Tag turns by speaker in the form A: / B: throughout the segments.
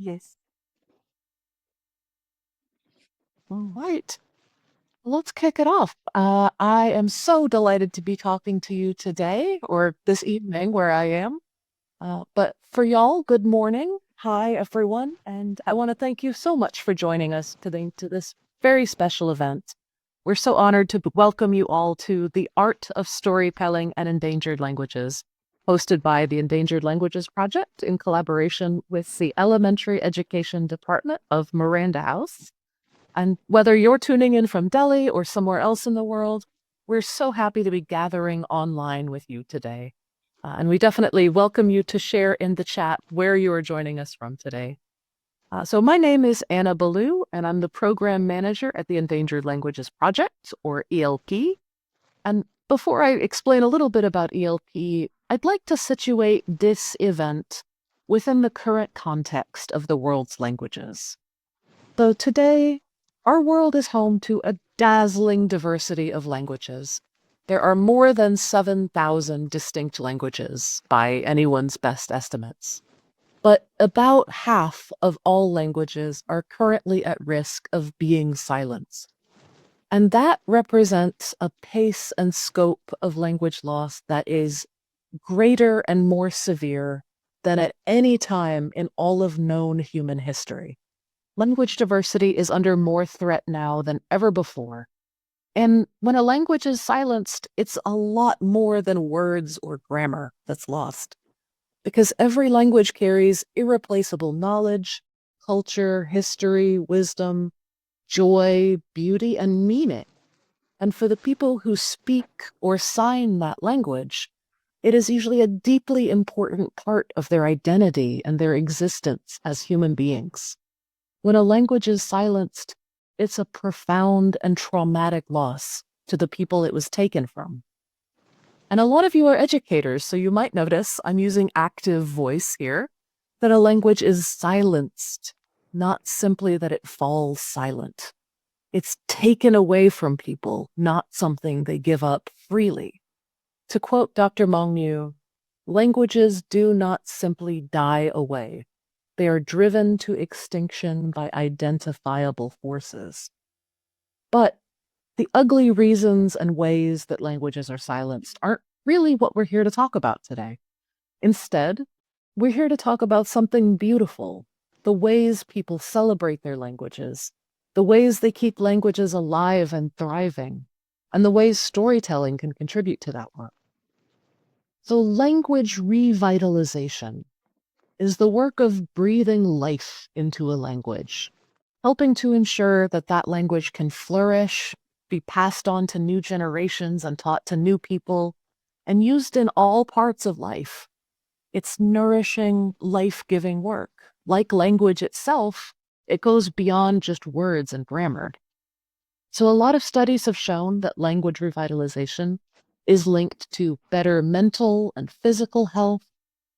A: Yes. All right. Let's kick it off. I am so delighted to be talking to you today or this evening where I am. But for y'all, good morning. Hi, everyone. And I want to thank you so much for joining us today to this very special event. We're so honored to welcome you all to the Art of Storytelling and Endangered Languages, hosted by the Endangered Languages Project in collaboration with the Elementary Education Department of Miranda House. And whether you're tuning in from Delhi or somewhere else in the world, we're so happy to be gathering online with you today. And we definitely welcome you to share in the chat where you are joining us from today. So my name is Anna Ballou, and I'm the program manager at the Endangered Languages Project, or ELP. And before I explain a little bit about ELP, I'd like to situate this event within the current context of the world's languages. So today, our world is home to a dazzling diversity of languages. There are more than 7,000 distinct languages by anyone's best estimates. But about half of all languages are currently at risk of being silenced. And that represents a pace and scope of language loss that is greater and more severe than at any time in all of known human history. Language diversity is under more threat now than ever before. And when a language is silenced, it's a lot more than words or grammar that's lost. Because every language carries irreplaceable knowledge, culture, history, wisdom, joy, beauty, and meaning. And for the people who speak or sign that language, it is usually a deeply important part of their identity and their existence as human beings. When a language is silenced, it's a profound and traumatic loss to the people it was taken from. And a lot of you are educators, so you might notice I'm using active voice here, that a language is silenced, not simply that it falls silent. It's taken away from people, not something they give up freely. To quote Dr. Mongmu, languages do not simply die away. They are driven to extinction by identifiable forces. But the ugly reasons and ways that languages are silenced aren't really what we're here to talk about today. Instead, we're here to talk about something beautiful, the ways people celebrate their languages, the ways they keep languages alive and thriving, and the ways storytelling can contribute to that work. So language revitalization is the work of breathing life into a language, helping to ensure that that language can flourish, be passed on to new generations and taught to new people, and used in all parts of life. It's nourishing, life-giving work. Like language itself, it goes beyond just words and grammar. So a lot of studies have shown that language revitalization is linked to better mental and physical health,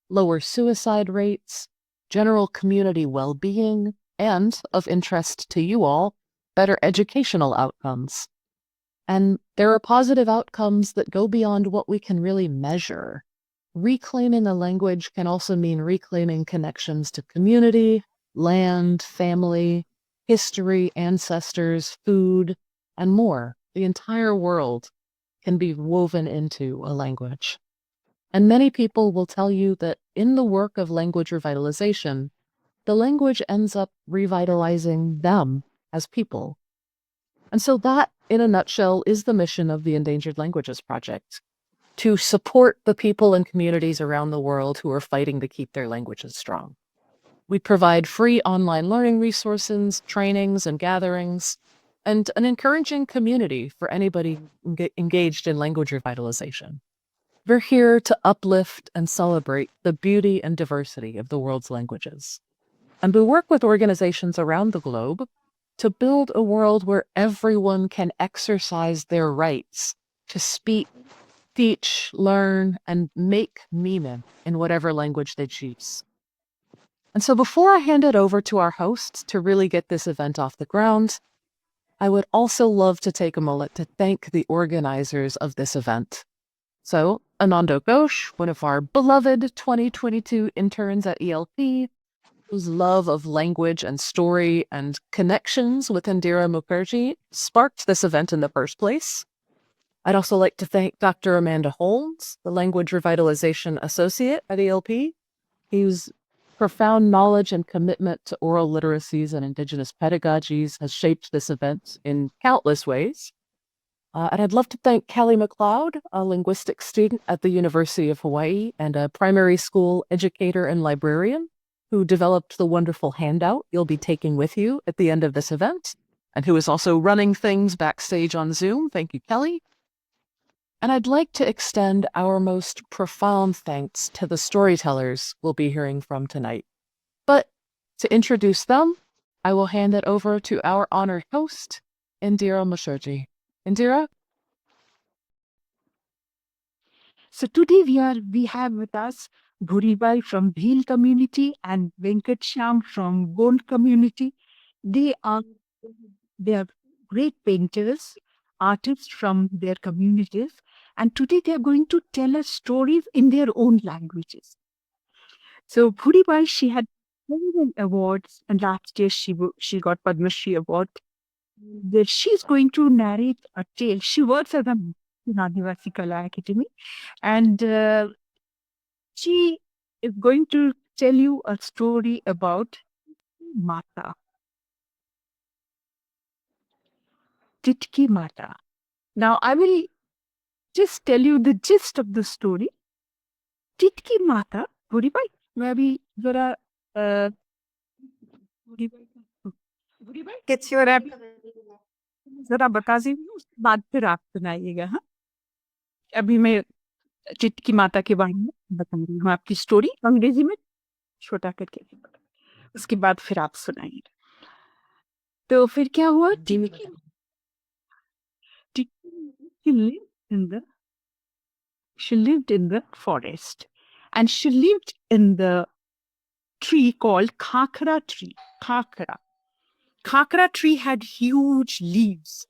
A: lower suicide rates, general community well-being, and, of interest to you all, better educational outcomes. And there are positive outcomes that go beyond what we can really measure. Reclaiming a language can also mean reclaiming connections to community, land, family, history, ancestors, food, and more. The entire world can be woven into a language. And many people will tell you that in the work of language revitalization, the language ends up revitalizing them as people. And so that, in a nutshell, is the mission of the Endangered Languages Project, to support the people and communities around the world who are fighting to keep their languages strong. We provide free online learning resources, trainings, and gatherings, and an encouraging community for anybody engaged in language revitalization. We're here to uplift and celebrate the beauty and diversity of the world's languages. And we work with organizations around the globe to build a world where everyone can exercise their rights to speak, teach, learn, and make meaning in whatever language they choose. And so before I hand it over to our hosts to really get this event off the ground, I would also love to take a moment to thank the organizers of this event. So, Anando Ghosh, one of our beloved 2022 interns at ELP, whose love of language and story and connections with Indira Mukherjee sparked this event in the first place. I'd also like to thank Dr. Amanda Holmes, the Language Revitalization Associate at ELP, whose profound knowledge and commitment to oral literacies and Indigenous pedagogies has shaped this event in countless ways. And I'd love to thank Kelly McLeod, a linguistics student at the University of Hawaii and a primary school educator and librarian, who developed the wonderful handout you'll be taking with you at the end of this event, and who is also running things backstage on Zoom. Thank you, Kelly. And I'd like to extend our most profound thanks to the storytellers we'll be hearing from tonight. But to introduce them, I will hand it over to our honored host, Indira Mukherjee. Indira?
B: So today we have with us Bhuribai from Bhil community and Venkat Shyam from Gond community. They are great painters, artists from their communities, and today they are going to tell us stories in their own languages. So Bhuribai, she had several awards, and last year she got Padma Shri Award. She's going to narrate a tale. She works at the Adivasi Kala Academy, and she is going to tell you a story about Mata, Titki Mata. Now, I will just tell you the gist of the story. Titki Mata, Bhuribai, maybe जरा Bhuribai gets your app. जरा बता दीजिए उसके बाद फिर आप सुनाइएगा. हाँ, अभी मैं टिटकी माता के बारे में बता रही हूँ आपकी स्टोरी अंग्रेजी में छोटा करके, उसके बाद फिर आप सुनाइए. तो फिर क्या हुआ? She lived in the forest, and she lived in the tree called Khakra tree. Khakra tree had huge leaves.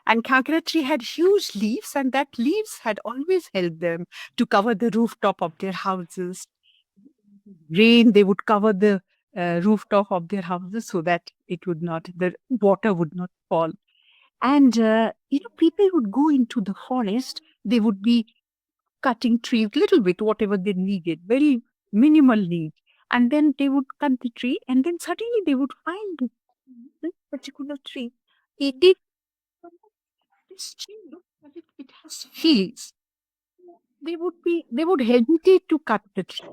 B: And Khakra tree had huge leaves, and that leaves had always helped them to cover the rooftop of their houses. Rain, they would cover the rooftop of their houses so that the water would not fall. And, people would go into the forest, they would be cutting trees little bit, whatever they needed, very minimal need. And then they would cut the tree, and then suddenly they would find this particular tree. This tree looked as if it has heels. They would hesitate to cut the tree.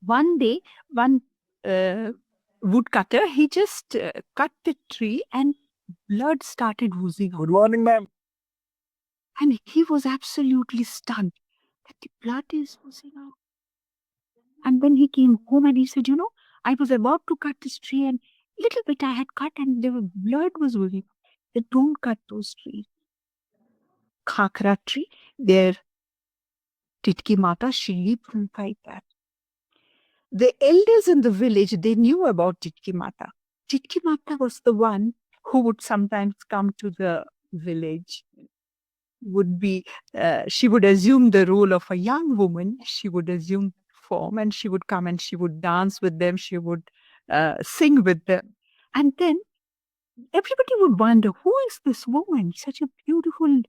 B: One day, one woodcutter, he just cut the tree and blood started oozing out.
C: Good morning, ma'am.
B: And he was absolutely stunned that the blood is oozing out. And when he came home and he said, I was about to cut this tree and little bit I had cut and the blood was oozing. They don't cut those trees. Khakra tree, their Titki Mata, she lived inside that. The elders in the village, they knew about Titki Mata. Titki Mata was the one who would sometimes come to the village. She would assume the role of a young woman. She would assume form and she would come and she would dance with them. She would sing with them. And then everybody would wonder, who is this woman? Such a beautiful,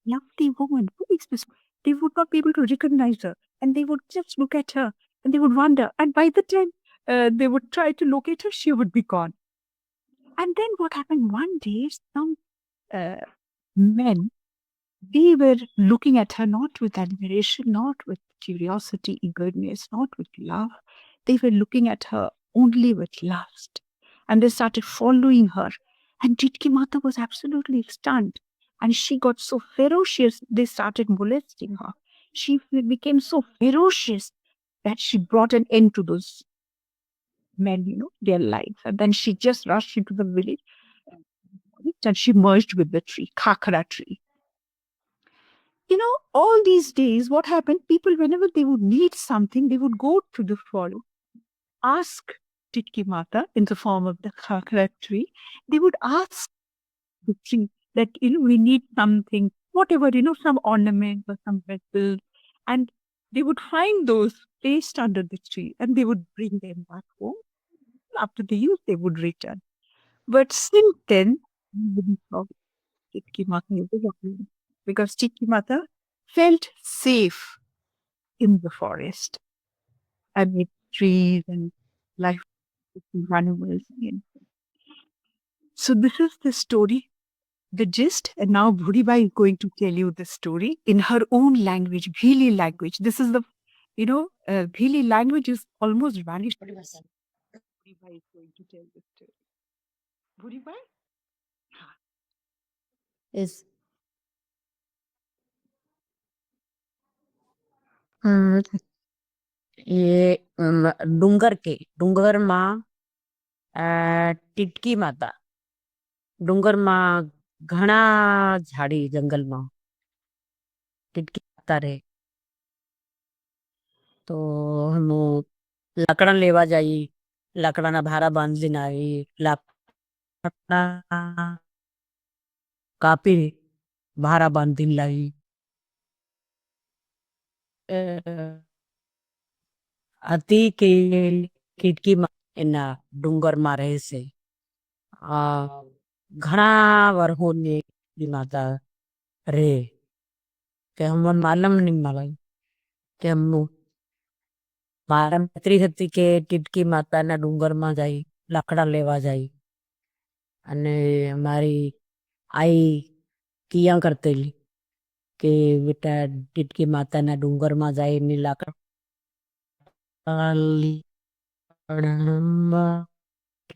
B: lovely woman. Who is this? They would not be able to recognize her. And they would just look at her and they would wonder. And by the time they would try to locate her, she would be gone. And then what happened one day, some men, they were looking at her not with admiration, not with curiosity, eagerness, not with love. They were looking at her only with lust. And they started following her. And Titki Mata was absolutely stunned. And she got so ferocious, they started molesting her. She became so ferocious that she brought an end to those men, their lives. And then she just rushed into the village and she merged with the tree, Khakra tree. All these days, what happened? People, whenever they would need something, they would go to the forest, ask Titki Mata in the form of the Khakra tree. They would ask the tree that, we need something, whatever, some ornament or some vessel. And they would find those placed under the tree and they would bring them back home. After the use, they would return. But since then, we wouldn't forget Titki Mata again, because Titki Mata felt safe in the forest amid trees and life animals. So this is the story, the gist, and now Bhudibai is going to tell you the story in her own language, Bhili language. This is the, Bhili language is almost vanished. Bhudibai is going to tell the story. Bhudibai?
C: Is हम्म, ये डूंगर माँ टिटकी माता डूंगर माँ घना झाड़ी जंगल में टिटकी माता रहे तो हम लाकड़ा लेवा जाई लाकड़ा ना भारा बांध लेना आई लाकड़ा कापी भारा बांध दिन लाई अति के टिटकी माँ एना डूंगर में रहे से घना वर्षों ने माता रे કે હમને માલમ નહીં મળે કે હમનું મારા મિત્રી હતી કે ટીટકી માતાના ડુંગરમાં જાય લાકડા લેવા જાય અને મારી આઈ કિયા કરતેલી કે બેટા ટીટકી માતાના ડુંગરમાં જાય એની લાકડા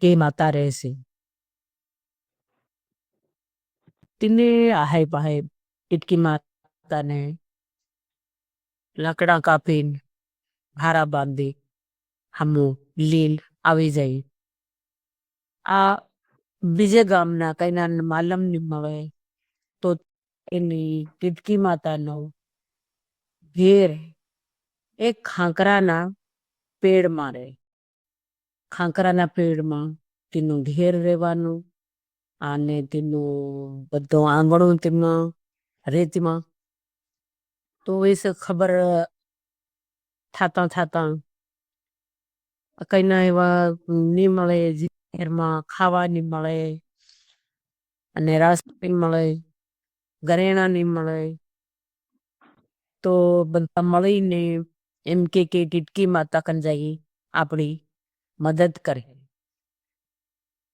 C: કે માતા રહેશે तिने आहे पाहे टिटकी माता ने लाकड़ा कापीन भारा बांधी हमू लील આવી જાય આ બીજે ગામના કઈના માલમ ની મળે તો એની ટીટકી માતાનો ઘેર એક ખાંકરાના પેડમાં રહે ખાંકરાના પેડમાં તેનું ઘેર રહેવાનું અને તેનું બધું આંગણું તેમના રેતીમાં તો એ ખબર થાતા થાતા કઈના એવા ની મળે ઘેરમાં ખાવા ની મળે અને રાસ ની મળે ઘરેણા ની મળે તો બધા મળીને એમ કે ટીટકી માતા કન જઈ આપણી મદદ કરે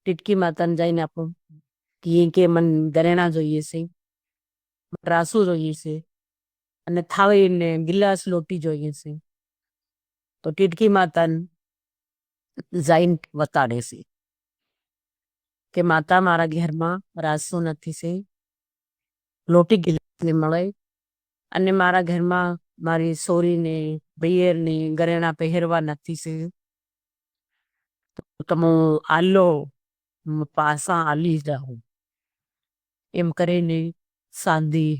C: ટીટકી માતાને જઈને આપણું કે મન ઘરેણા જોઈએ છે રાસુ જોઈએ છે અને થાળી ને ગિલાસ લોટી જોઈએ છે તો ટીટકી માતાને જઈને બતાડે છે કે માતા મારા ઘરમાં રાસુ નથી છે લોટી ગિલાસ ને મળે અને મારા ઘરમાં મારી સોરીને બૈયરને ઘરેણા પહેરવા નથી છે તમે આલો પાસા આલી જાઉં એમ કરીને સાંધી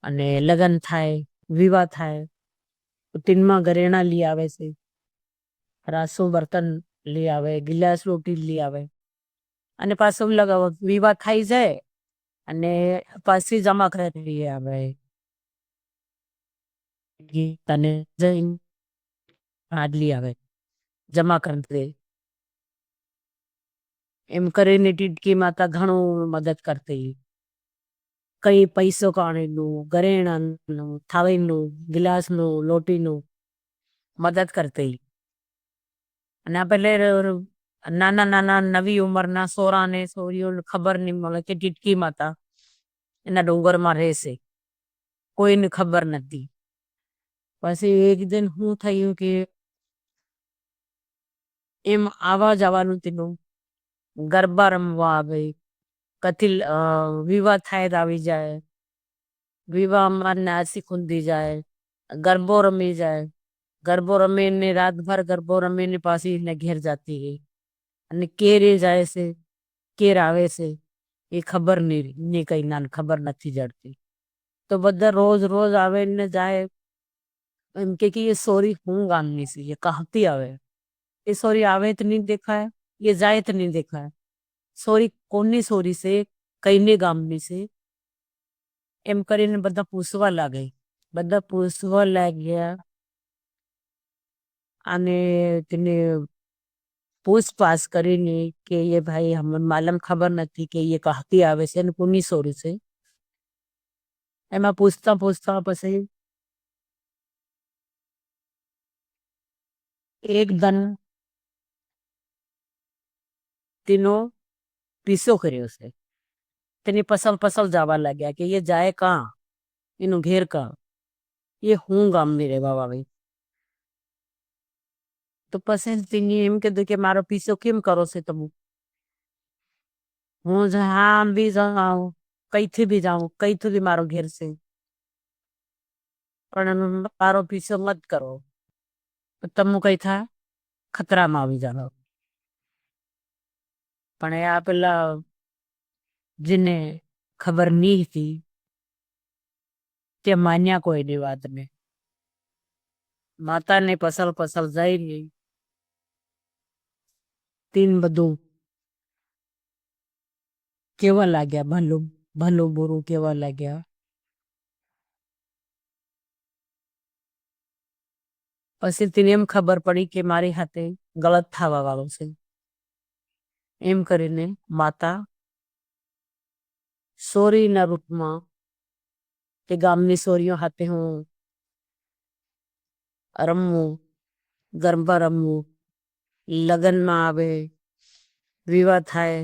C: અને લગન થાય વિવાહ થાય તીનમાં ઘરેણા લઈ આવે છે રાસુ બર્તન લઈ આવે ગિલાસ રોટી લઈ આવે અને પાછું વિવાહ થઈ જાય અને પાછી જમા કરી આવે તને જઈને આડલી આવે જમા કરી દે એમ કરીને ટીટકી માતા ઘણું મદદ કરતી કઈ પૈસો કાણીનું ઘરેણાનું થાળીનું ગિલાસનું લોટીનું મદદ કરતી અને આ પેલે નાના નાના નવી ઉંમરના સોરાને સોરીઓને ખબર નહીં મળે કે ટીટકી માતા એના ડુંગરમાં રહેશે કોઈને ખબર નથી પછી એક દિન શું થયું કે એમ આવા જવાનું તેનું ગરબા રમવા આવે કથી વિવાહ થાય આવી જાય વિવાહમાં નાસી ખૂંદી જાય ગરબો રમી જાય ગરબો રમીને રાતભર ગરબો રમીને પાછી એને ઘેર જતી ગઈ અને કેરે જાય છે કેર આવે છે એ ખબર નહીં કઈ ના ખબર નથી જડતી તો બધા રોજ રોજ આવે ને જાય એમ કે એ સોરી હું ગામની છે એ કહતી આવે એ સોરી આવે તો નહીં દેખાય એ જાય તો નહીં દેખાય સોરી કોની સોરી છે કઈને ગામની છે એમ કરીને બધા પૂછવા લાગે બધા પૂછવા લાગ્યા અને તેને પૂછપાછ કરીને કે એ ભાઈ અમને માલમ ખબર નથી કે એ કહતી આવે છે અને કોની સોરી છે. એમાં પૂછતા પૂછતા પછી એક દન તેનો પીસો કર્યો છે. તેની પસલ પસલ જવા લાગ્યા કે એ જાય કાં, એનું ઘેર કાં, એ હું ગામની રહેવા વાળી. તો પછી તેને એમ કીધું કે મારો પીસો કેમ કરો છો તમે? હું જ્યાં બી જાઉં, કઈથી બી જાઉં, કઈથી બી મારો ઘેર છે, પણ મારો પીછો મત કરો, તમે કઈ થા ખતરામાં આવી જાઓ. પણ એ આ પેલા જેને ખબર નહીં હતી તે માન્યા કોઈની વાતને. માતાને પસલ પસલ જઈ રહી, તીન બધું કેવા લાગ્યા, ભલું ભલું બુરું કેવા લાગ્યા. પછી તેને એમ ખબર પડી કે મારી હાથે ગલત થવા વાળું છે. એમ કરીને માતા સોરીના રૂપમાં તે ગામની સોરીઓ હાથે હું રમવું, ગરબા રમવું, લગ્નમાં આવે, વિવાહ થાય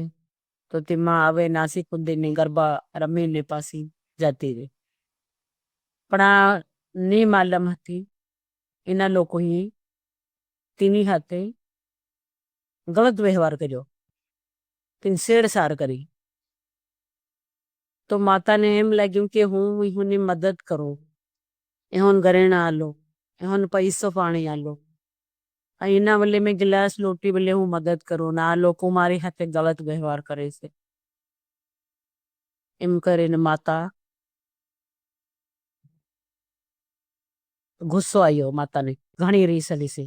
C: તો તેમાં આવે નાસી કુંદીને ગરબા રમીને પાછી જતી રહી. પણ આ ની માલમ હતી એના લોકોએ તેની હાથે ગલત વ્યવહાર કર્યો, તેની છેડછાડ કરી. તો માતાને એમ લાગ્યું કે હું એની મદદ કરું, એહોન ઘરેણા આલો, એહોન પૈસો પાણી આલો, એના બદલે મેં ગ્લાસ લોટી બદલે હું મદદ કરું ને આ લોકો મારી હાથે ગલત વ્યવહાર કરે છે. એમ કરીને માતા ગુસ્સો આવ્યો માતાને, ઘણી રીસ હતી છે.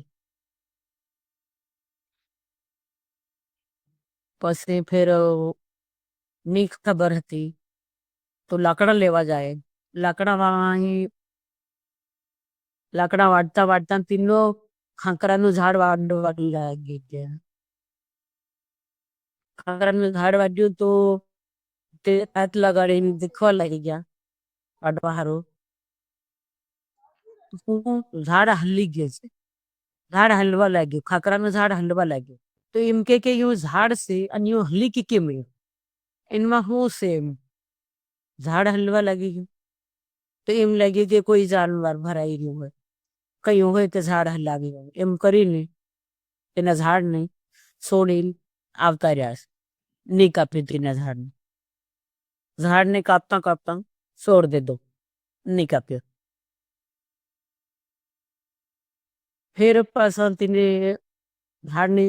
C: પછી ફેર ની ખબર હતી તો લાકડા લેવા જાય. લાકડા વાળતા વાળતા તીનો ખાંકરાનું ઝાડ વાડી લાગી ગયા. ખાંકરાનું ઝાડ વાડ્યું તો તે હાથ લગાડીને દેખવા લાગી ગયા વાડવા હારું. ઝાડ હલી ગયું છે, ઝાડ હલવા લાગ્યું, ખાકરાનું ઝાડ હલવા લાગ્યું. તો એમ કે એવું ઝાડ છે અને એવું હલી કે કેમ? એમાં શું છે? એમ ઝાડ હલવા લાગી ગયું તો એમ લાગ્યું કે કોઈ જાનવર ભરાઈ રહ્યું હોય, કયું હોય કે ઝાડ હલાવી ગયું. એમ કરીને એના ઝાડને છોડીને આવતા રહ્યા છે. નહીં કાપી તેના ઝાડને, ઝાડને કાપતા કાપતા છોડ દીધો, નહીં કાપ્યો. ફેર પાછા તેને ઝાડને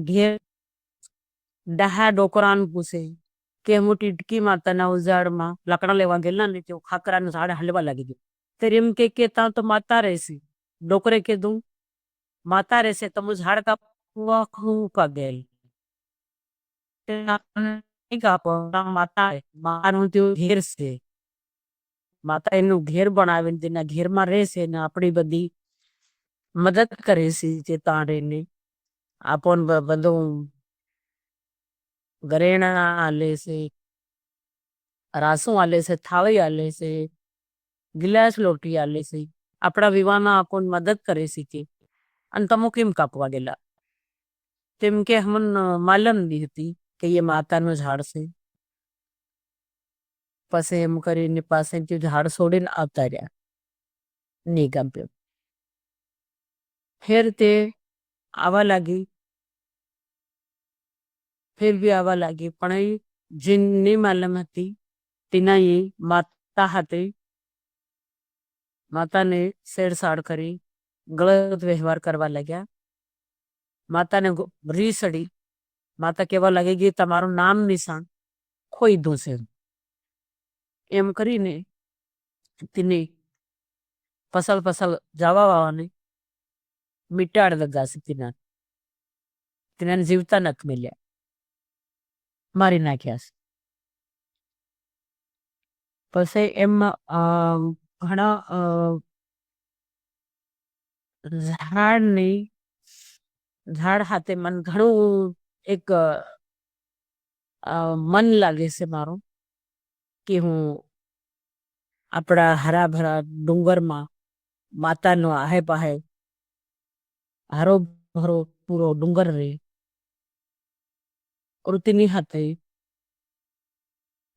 C: ઘેર ડહા ડોકરાનું પૂછે કે હું ટીટકી માતાના ઉજાડમાં લાકડા લેવા ગયેલા ને તો ખાકરાનું ઝાડ હલવા લાગી ગયું. ત્યારે એમ કે ત્યાં તો માતા રહેશે. ડોકરે કીધું માતા રહેશે તો હું ઝાડ કાપવા હું ગયેલ માતાનું ઘેર છે, માતા એનું ઘેર બનાવીને તેના ઘેરમાં રહેશે ને આપણી બધી મદદ કરે છે. જે તાણીને આપણ બધું ઘરેણા આલે છે, રાસું આલે છે, થાળી આલે છે, ગિલાસ લોટી આલે છે, આપણા વિવાહમાં આપણ મદદ કરે છે. કે અને તમે કેમ કાપવા ગયેલા? તેમ કે અમને માલમ નહીં હતી કે એ માતાનું ઝાડ છે. પછી એમ કરીને પાસેથી ઝાડ છોડીને આવતા રહ્યા, નહીં કાપ્યો. ફેર તે આવા લાગી, ફેર બી આવા લાગી, પણ એ જેની માલમ હતી તેના એ માતા હાથે માતાને છેડછાડ કરી, ગલત વ્યવહાર કરવા લાગ્યા. માતાને રીસ ચડી. માતા કહેવા લાગી કે તમારું નામ નિશાન ખોઈ દઉં છે. એમ કરીને તેને પસલ પસલ જવા વાળાને મીટાડ લગા છે. તેને જીવતા નથી મળ્યા, મારી નાખ્યા છે. પછી એમ ઘણા ઝાડની ઝાડ હાથે મને ઘણું એક મન લાગે છે મારું કે હું આપણા હરા ભરા ડુંગરમાં માતાનો આહે પાહે હરો ભરો પૂરો ડુંગર રે તેની હાથે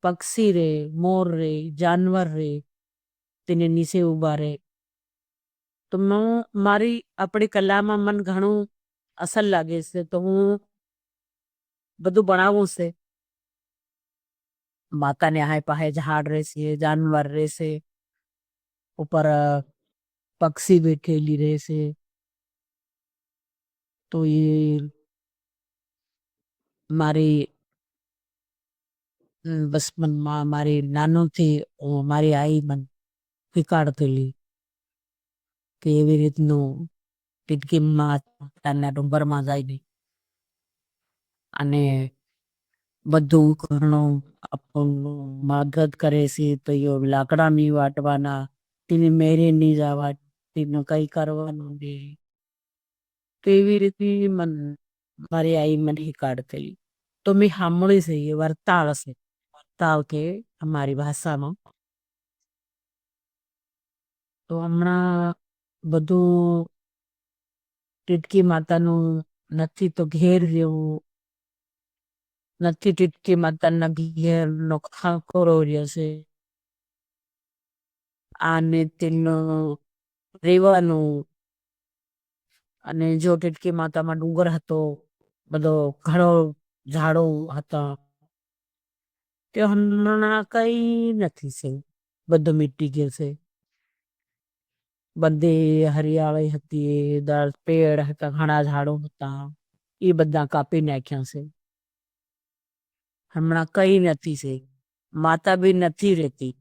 C: પક્ષી રે, મોર રે, જાનવર રે, તેને નીચે ઉભા રે. તો મારી આપણી કલામાં મન ઘણું અસર લાગે છે. તો હું બધું બનાવું છે. માતાને આહે પાહે ઝાડ રહેશે, જાનવર રહેશે, ઉપર પક્ષી બેઠેલી રહેશે. તો એ મારી બચપનમાં મારી નાનોથી મારી આઈ મને શીખવાડતેલી કે એવી રીતનું ટીટકીમાં માતાના ડુંગરમાં જઈને અને બધું ઘણું આપણનું મદદ કરે છે. તો એ લાકડા નહીં વાટવાના, તેને મેરે નહીં જવા, તેનું કંઈ કરવાનું નહીં. તો એવી રીતે મારી આઈ મને શીખવાડતેલી. તો મેં સાંભળી છે એ વર્તાળ છે. વર્તાળ કે અમારી ભાષામાં. તો હમણાં બધું ટીટકી માતાનું નથી તો ઘેર જેવું નથી. ટીટકી માતાના ઘેરનો ખાંકોરો રહ્યો છે અને તેનું રેવાનું. અને જો ટીટકી માતામાં ડુંગર હતો, બધો ઘણો ઝાડો હતા, તે હમણાં કઈ નથી છે. બધું મીટી ગયું છે. બધી હરિયાળી હતી, પેડ હતા, ઘણા ઝાડો હતા, એ બધા કાપી નાખ્યા છે. હમણાં કઈ નથી છે. માતા બી નથી રહેતી.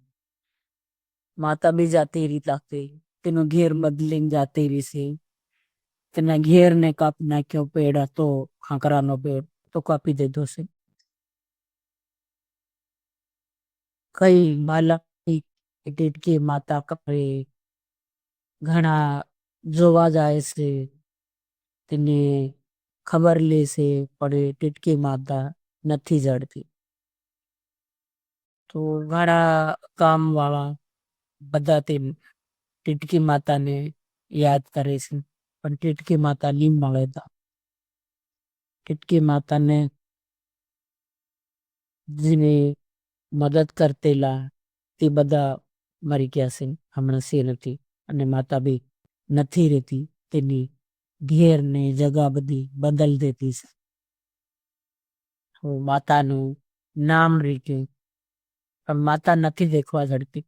C: માતા બી જાતી રહી લાગતી, તેનું ઘેર બદલીને જાતી રહી છે. તેના ઘેરને કાપી નાખ્યો. પેડ હતો ખાંકરાનો પેડ, તો કાપી દીધો છે. કઈ બાલક ટીટકી માતા કરે, ઘણા જોવા જાય છે, તેને ખબર લે છે, પણ ટીટકી માતા નથી જડતી. તો ઘણા કામ વાળા બધા તે ટીટકી માતાને યાદ કરે છે, પણ ટીટકી માતા નહીં મળે. ટીટકી માતાને જેને મદદ કરતેલા તે બધા મરી ગયા છે. હમણાં છે નથી. અને માતા બી નથી રહેતી. તેની ઘેર ને જગા બધી બદલ દેતી છે. માતાનું નામ રીકે પણ માતા નથી દેખવા જડતી.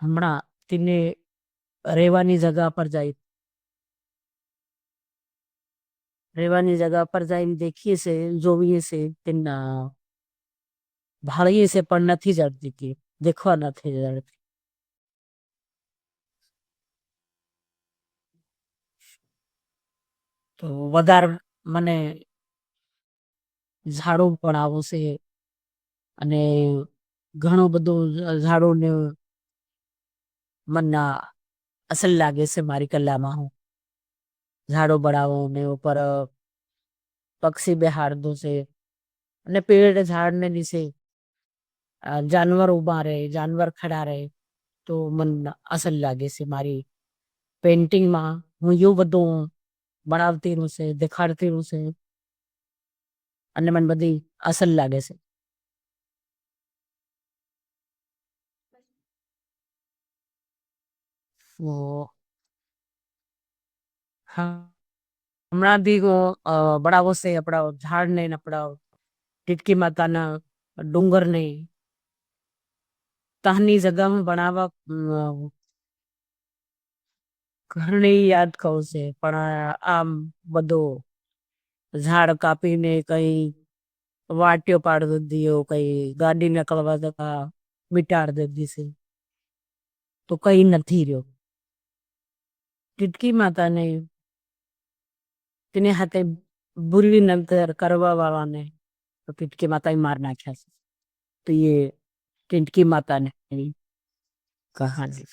C: હમણાં તેને રહેવાની જગા પર જાય, રહેવાની જગા પર જઈને દેખીએ છે, જોવીએ છે, તેના ભાળીએ છે, પણ નથી જડતી. કે દેખવા નથી જડતી. તો વધારે મને ઝાડો પણ આવું છે અને ઘણું બધું ઝાડોને મને અસર લાગે છે. મારી કલામાં હું ઝાડો બનાવું ને ઉપર પક્ષી બેહાડતું છે અને પેડ ઝાડને નીચે જાનવર ઉભા રહે, જાનવર ખડા રહે, તો મને અસર લાગે છે. મારી પેઇન્ટિંગમાં હું એવું બધું બનાવતી રહું છે, દેખાડતી રહું છે અને મને બધી અસર લાગે છે. હા, હમણાં બી બનાવો છે આપણા ઝાડને, આપણા ટીટકી માતાના ડુંગરને. તહની જગામાં બનાવવા ઘણી યાદ કહું છે, પણ આમ બધો ઝાડ કાપીને કઈ વાટ્યો પાડી દીધો, કઈ ગાડી નીકળવા જતા મીટાડ દીધી છે. તો કઈ નથી રહ્યો. ટીટકી માતાને તેને હાથે બુરી નજર કરવા વાળાને तो टिटकी माता ही मारना अच्छा से। तो ये टिटकी माता ने मेरी कहानी।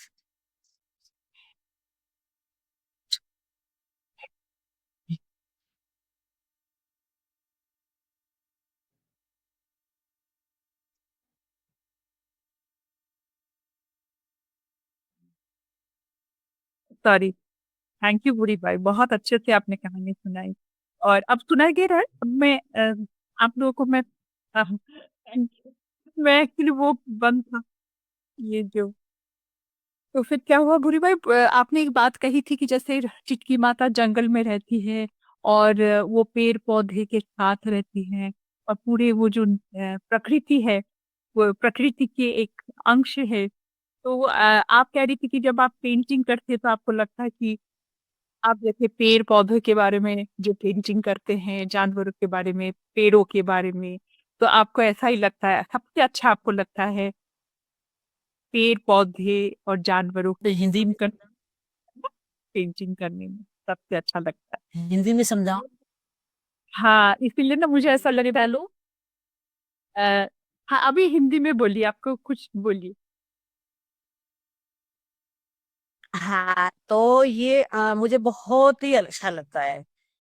B: सॉरी। थैंक यू बुरी भाई, बहुत अच्छे से आपने कहानी सुनाई। और अब सुनाई दे रहा है। अब मैं आप लोगों को मैं thank you। मैं एक्चुअली वो बंद था ये जो। तो फिर क्या हुआ बुरी भाई, आपने एक बात कही थी कि जैसे चिटकी माता जंगल में रहती है और वो पेड़ पौधे के साथ रहती है और पूरे वो जो प्रकृति है वो प्रकृति के एक अंश है। तो आप कह रही थी कि जब आप पेंटिंग करते हैं तो आपको लगता है कि आप जैसे पेड़ पौधों के बारे में जो पेंटिंग करते हैं, जानवरों के बारे में, पेड़ों के बारे में, तो आपको ऐसा ही लगता है, सबसे अच्छा आपको लगता है पेड़ पौधे और जानवरों
C: तो हिंदी में
B: पेंटिंग करने में सबसे अच्छा लगता है।
C: हिंदी में समझाओ।
B: हाँ, इसीलिए ना मुझे ऐसा लग रहा है लो। हाँ, अभी हिंदी में बोलिए, आपको कुछ बोलिए।
C: हाँ, तो ये मुझे बहुत ही अच्छा लगता है,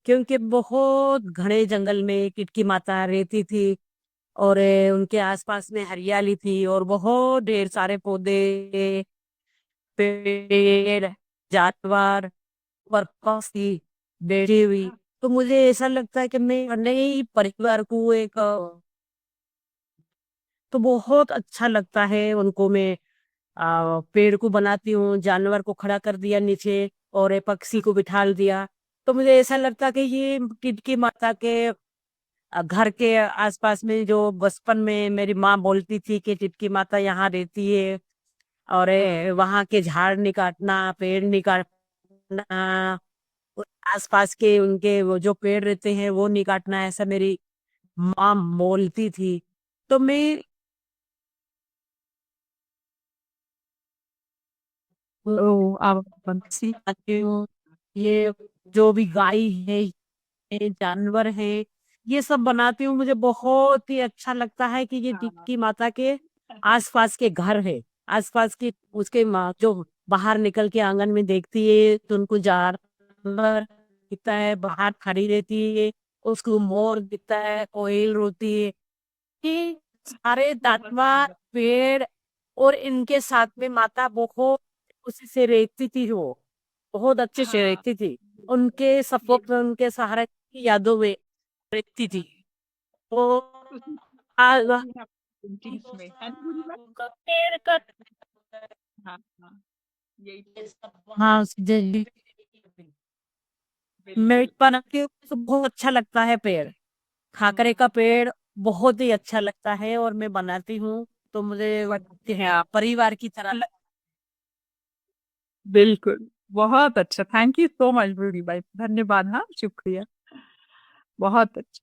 C: क्योंकि बहुत घने जंगल में टिटकी माता रहती थी और उनके आसपास में हरियाली थी और बहुत ढेर सारे पौधे, पेड़, जानवर और पक्षी बैठी हुई। तो मुझे ऐसा लगता है कि मैं अपने ही परिवार को एक तो बहुत अच्छा लगता है उनको। मैं पेड़ को बनाती हूँ, जानवर को खड़ा कर दिया नीचे और एक पक्षी को बिठा दिया। तो मुझे ऐसा लगता कि ये टिटकी माता के घर के आसपास में जो बचपन में मेरी माँ बोलती थी कि टिटकी माता यहाँ रहती है और वहाँ के झाड़ नहीं काटना, पेड़ नहीं काटना, और आसपास के उनके वो जो पेड़ रहते हैं वो नहीं काटना, ऐसा मेरी माँ बोलती थी। तो मैं
B: ओ, आप बंसी।
C: चाहती हूँ ये जो भी गाय है, ये जानवर है, ये सब बनाती हूँ। मुझे बहुत ही अच्छा लगता है कि ये टिटकी माता के आसपास के घर है, आसपास के उसके जो बाहर निकल के आंगन में देखती है तो उनको जानवर दिखता है, बाहर खड़ी रहती है, उसको मोर दिखता है, कोयल रोती है, ये सारे जानवर, पेड़ और इनके साथ में माता बहुत उसी से रहती थी। वो बहुत अच्छे से रहती थी, उनके सपोर्ट में, उनके सहारे की यादों में रहती थी। वो आज
B: पेंटिंग्स में है ना बुरी बात?
C: उनका पेड़ का
B: हाँ हाँ, यही
C: हाँ मैं
B: बिल्कुल।
C: बनाती हूँ तो बहुत अच्छा लगता है पेड़। खाकरे का पेड़ बहुत ही अच्छा लगता है और मैं बनाती हूँ तो मुझे लगती है परिवार की तरह
B: बिल्कुल, बहुत अच्छा। थैंक यू सो मच बुरी भाई, धन्यवाद। हाँ, शुक्रिया, बहुत अच्छा।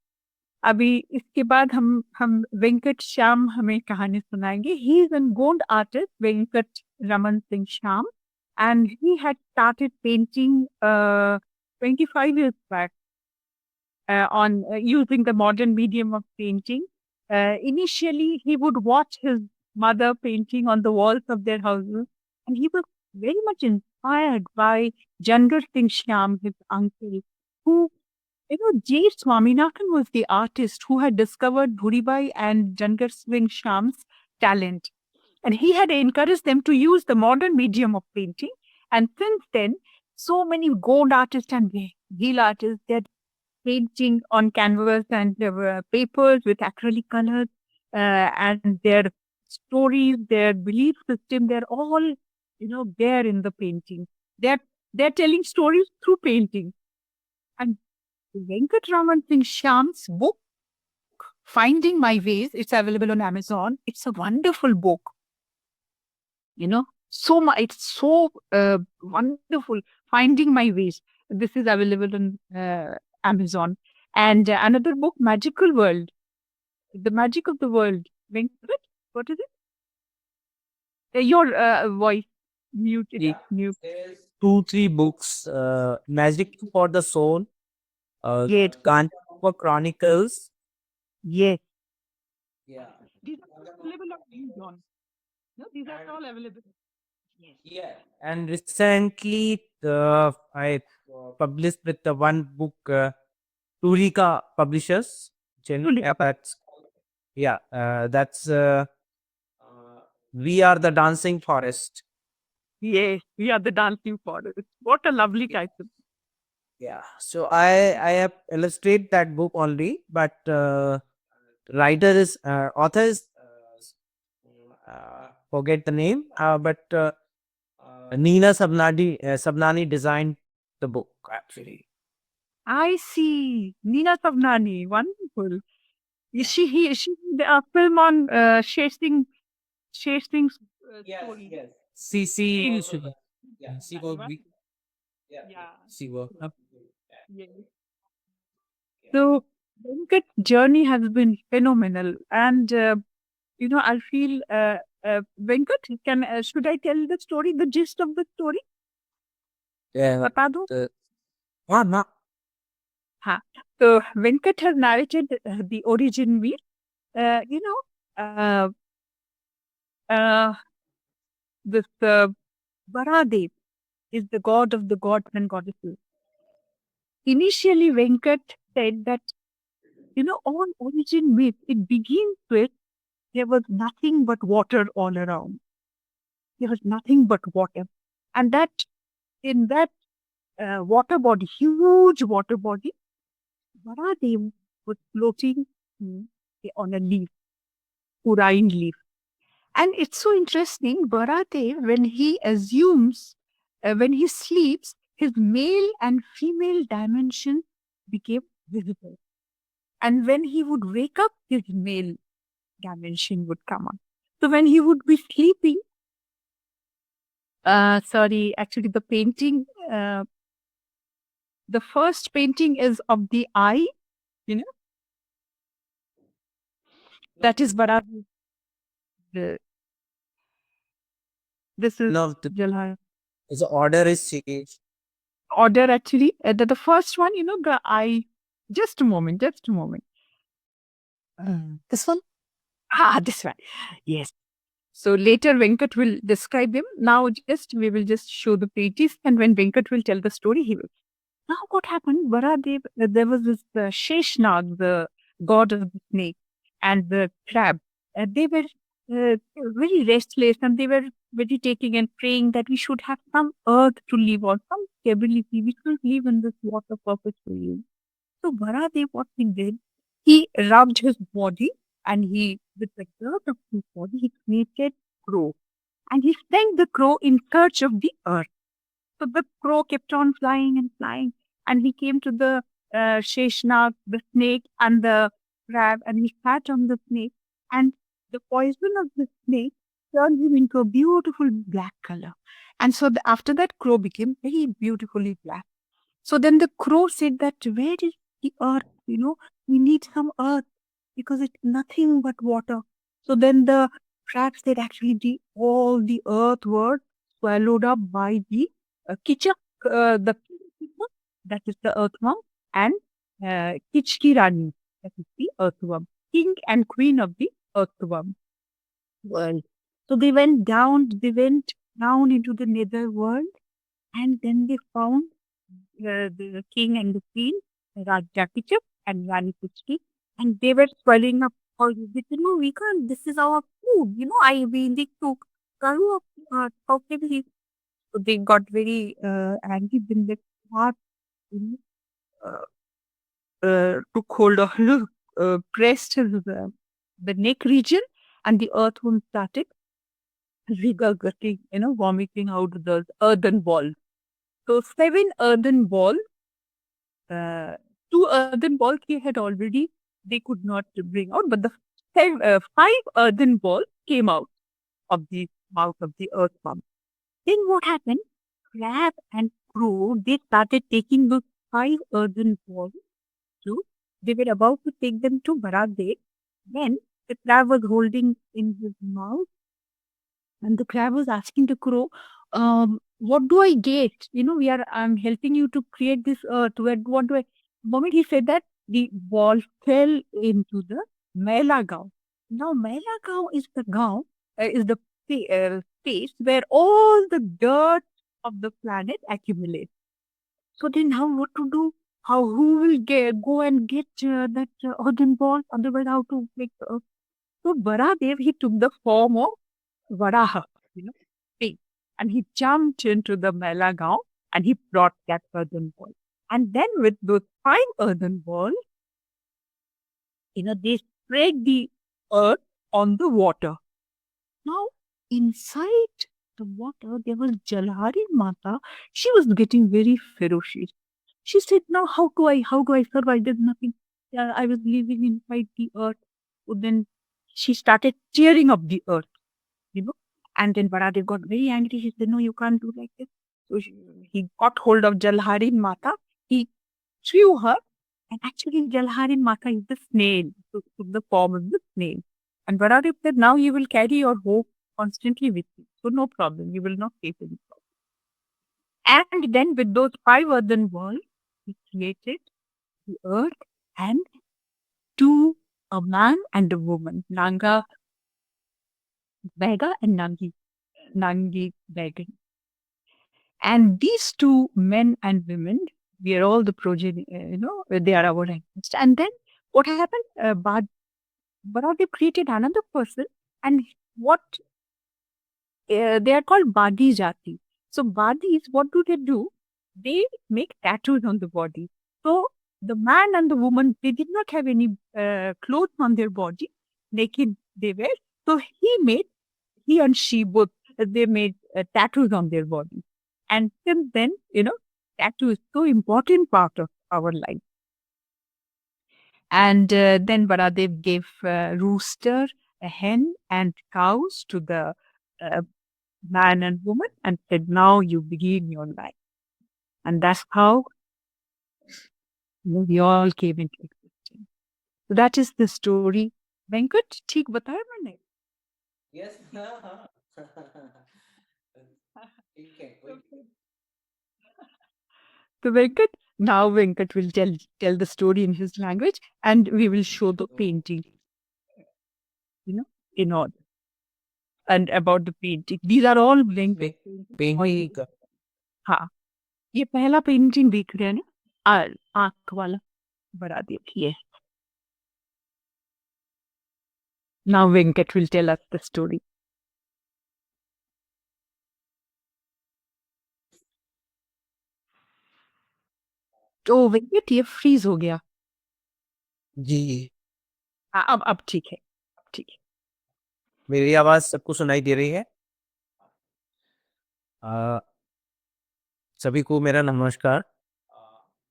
B: अभी इसके बाद हम वेंकट श्याम हमें कहानी सुनाएंगे। He is an Gond artist, Venkat Raman Singh Shyam, and he had started painting 25 years back on using the modern medium of painting. Initially, he would watch his mother painting on the walls of their houses, and he was very much inspired by Jangar Singh Shyam, his uncle, who, J. Swaminathan was the artist who had discovered Bhuribai and Jangar Singh Shyam's talent. And he had encouraged them to use the modern medium of painting. And since then, so many gold artists and wheel artists, they're painting on canvas and papers with acrylic colors, and their stories, their belief system, they're all, there in the painting. They're they're telling stories through painting. And Venkatraman Singh Shyam's book, Finding My Ways, it's available on Amazon. It's a wonderful book. So much. It's so wonderful. Finding My Ways. This is available on Amazon. And another book, Magical World, The Magic of the World. Venkat, what is it? Your voice muted.
D: Yeah.
B: Mute.
D: There's 2, 3 books. Magic for the Soul,
B: Yes,
D: Kanchapur Chronicles,
B: yes.
D: Yeah.
B: These are available on Amazon. No, these are all available. Yes.
D: Yeah. And recently, I published with the one book, Turika Publishers.
B: Tulip.
D: That's We Are the Dancing Forest.
B: Yes, we are the dancing forest. What a lovely title.
D: Yeah. So I have illustrated that book only, but author is forget the name, but Nina Sabnani designed the book actually.
B: I see. Nina Savnani. Wonderful. Is she the film on Shesh Singh's story?
D: CC
B: Scenes.
D: she
B: That
D: was
B: one?
D: we-
B: Yeah.
D: she was
B: Yes. So Venkat's journey has been phenomenal, and I feel Venkat. Should I tell the story, the gist of the story?
D: yeah.
B: बता दूं?
D: No.
B: हाँ. So Venkat has narrated the origin myth. You know, this Varadev is the god of the gods and goddesses. Initially, Venkat said that, on origin myth, it begins with there was nothing but water all around. There was nothing but water. And that in that water body, huge water body, Varadev was floating on a leaf, Urain leaf. And it's so interesting, Varadev, when he sleeps, his male and female dimension became visible. And when he would wake up, his male dimension would come up. So when he would be sleeping, actually the painting, the first painting is of the eye, that is Varadev. This is
D: No,
B: Jalhar.
D: the order is changed.
B: Order actually, the first one, the eye. Just a moment.
A: This one?
B: This one. Yes. So later Venkat will describe him. Now we will just show the pages, and when Venkat will tell the story, he will. Now what happened? Varadev, there was this Sheshnag, the god of the snake, and the crab. They were very restless, and they were meditating and praying that we should have some earth to live on, some stability. We should live in this water perpetually. So Varadev, what he did, he rubbed his body, and with the dirt of his body, he created crow. And he sent the crow in search of the earth. So the crow kept on flying and flying. And he came to the Sheshnag, the snake, and the crab, and he sat on the snake. And the poison of the snake turned him into a beautiful black color. And so after that, crow became very beautifully black. So then the crow said that, where is the earth? We need some earth because it's nothing but water. So then the crab said, actually, all the earth was swallowed up by the Kichak, that is the earthworm, and Kichki Rani, that is the earthworm, king and queen of the earthworm world. So they went down into the nether world, and then they found the king and the queen, Raja Kichak and Rani Kichki, and they were swelling up. Oh, we can't. This is our food. We need to Karu how can we? So they got very angry. Then they start, took hold of pressed the neck region, and the earthworm started regurgitating, vomiting out the earthen ball. So 7 earthen balls, 2 earthen balls they could not bring out, but the 5 earthen balls came out of the mouth of the earthworm. Then what happened? Crab and crow, they started taking those 5 earthen balls they were about to take them to Varadev. Then the crab was holding in his mouth, and the crab was asking the crow, what do I get? I'm helping you to create this earth. What do I? The moment he said that, the ball fell into the Mela Gaon. Now, Melagao is the gaon, is the place where all the dirt of the planet accumulates. So then, how what to do? How who will go and get that earthen ball? Otherwise, how to make the earth? So Baradev, he took the form of Varaha, pig, and he jumped into the Melagao and he brought that earthen ball. And then with those 5 earthen balls, they spread the earth on the water. Now, inside the water, there was Jalhari Mata. She was getting very ferocious. She said, "Now, how do I survive? There's nothing. I was living inside the earth." So then she started tearing up the earth, you know. And then Baradev got very angry. He said, "No, you can't do like this." So he got hold of Jalhari Mata. He threw her. And actually, Jalhari Mata is the snail, so took the form of the snail. And Baradev said, "Now you will carry your hope constantly with you. So no problem. You will not face any problem." And then with those 5 earthen balls, he created the earth and a man and a woman, Nanga Bega and Nangi Began. And these 2 men and women, we are all the progeny, they are our ancestors. And then what happened? Baradev created another person, and what they are called Badi Jati. So Badis, what do? They make tattoos on the body. So the man and the woman, they did not have any clothes on their body, naked they were. So he and she both, they made tattoos on their body. And since then, tattoo is so important part of our life. And then Baradev gave rooster, a hen, and cows to the man and woman and said, "Now you begin your life." And that's how we all came into existence. So that is the story. Venkat, ठीक बताया मैंने?
D: Yes. Okay.
B: So now Venkat will tell the story in his language, and we will show the painting, in order. And about the painting. These are all Venkat.
D: Painting.
B: हाँ, ये पहला painting देख रहे हैं ना, आंख वाला, बड़ा देखिए. Now Venkat will tell us the story. तो वेंकट ये फ्रीज हो गया.
D: जी
B: हाँ, अब ठीक है. ठीक है.
D: मेरी आवाज सबको सुनाई दे रही है? सभी को मेरा नमस्कार.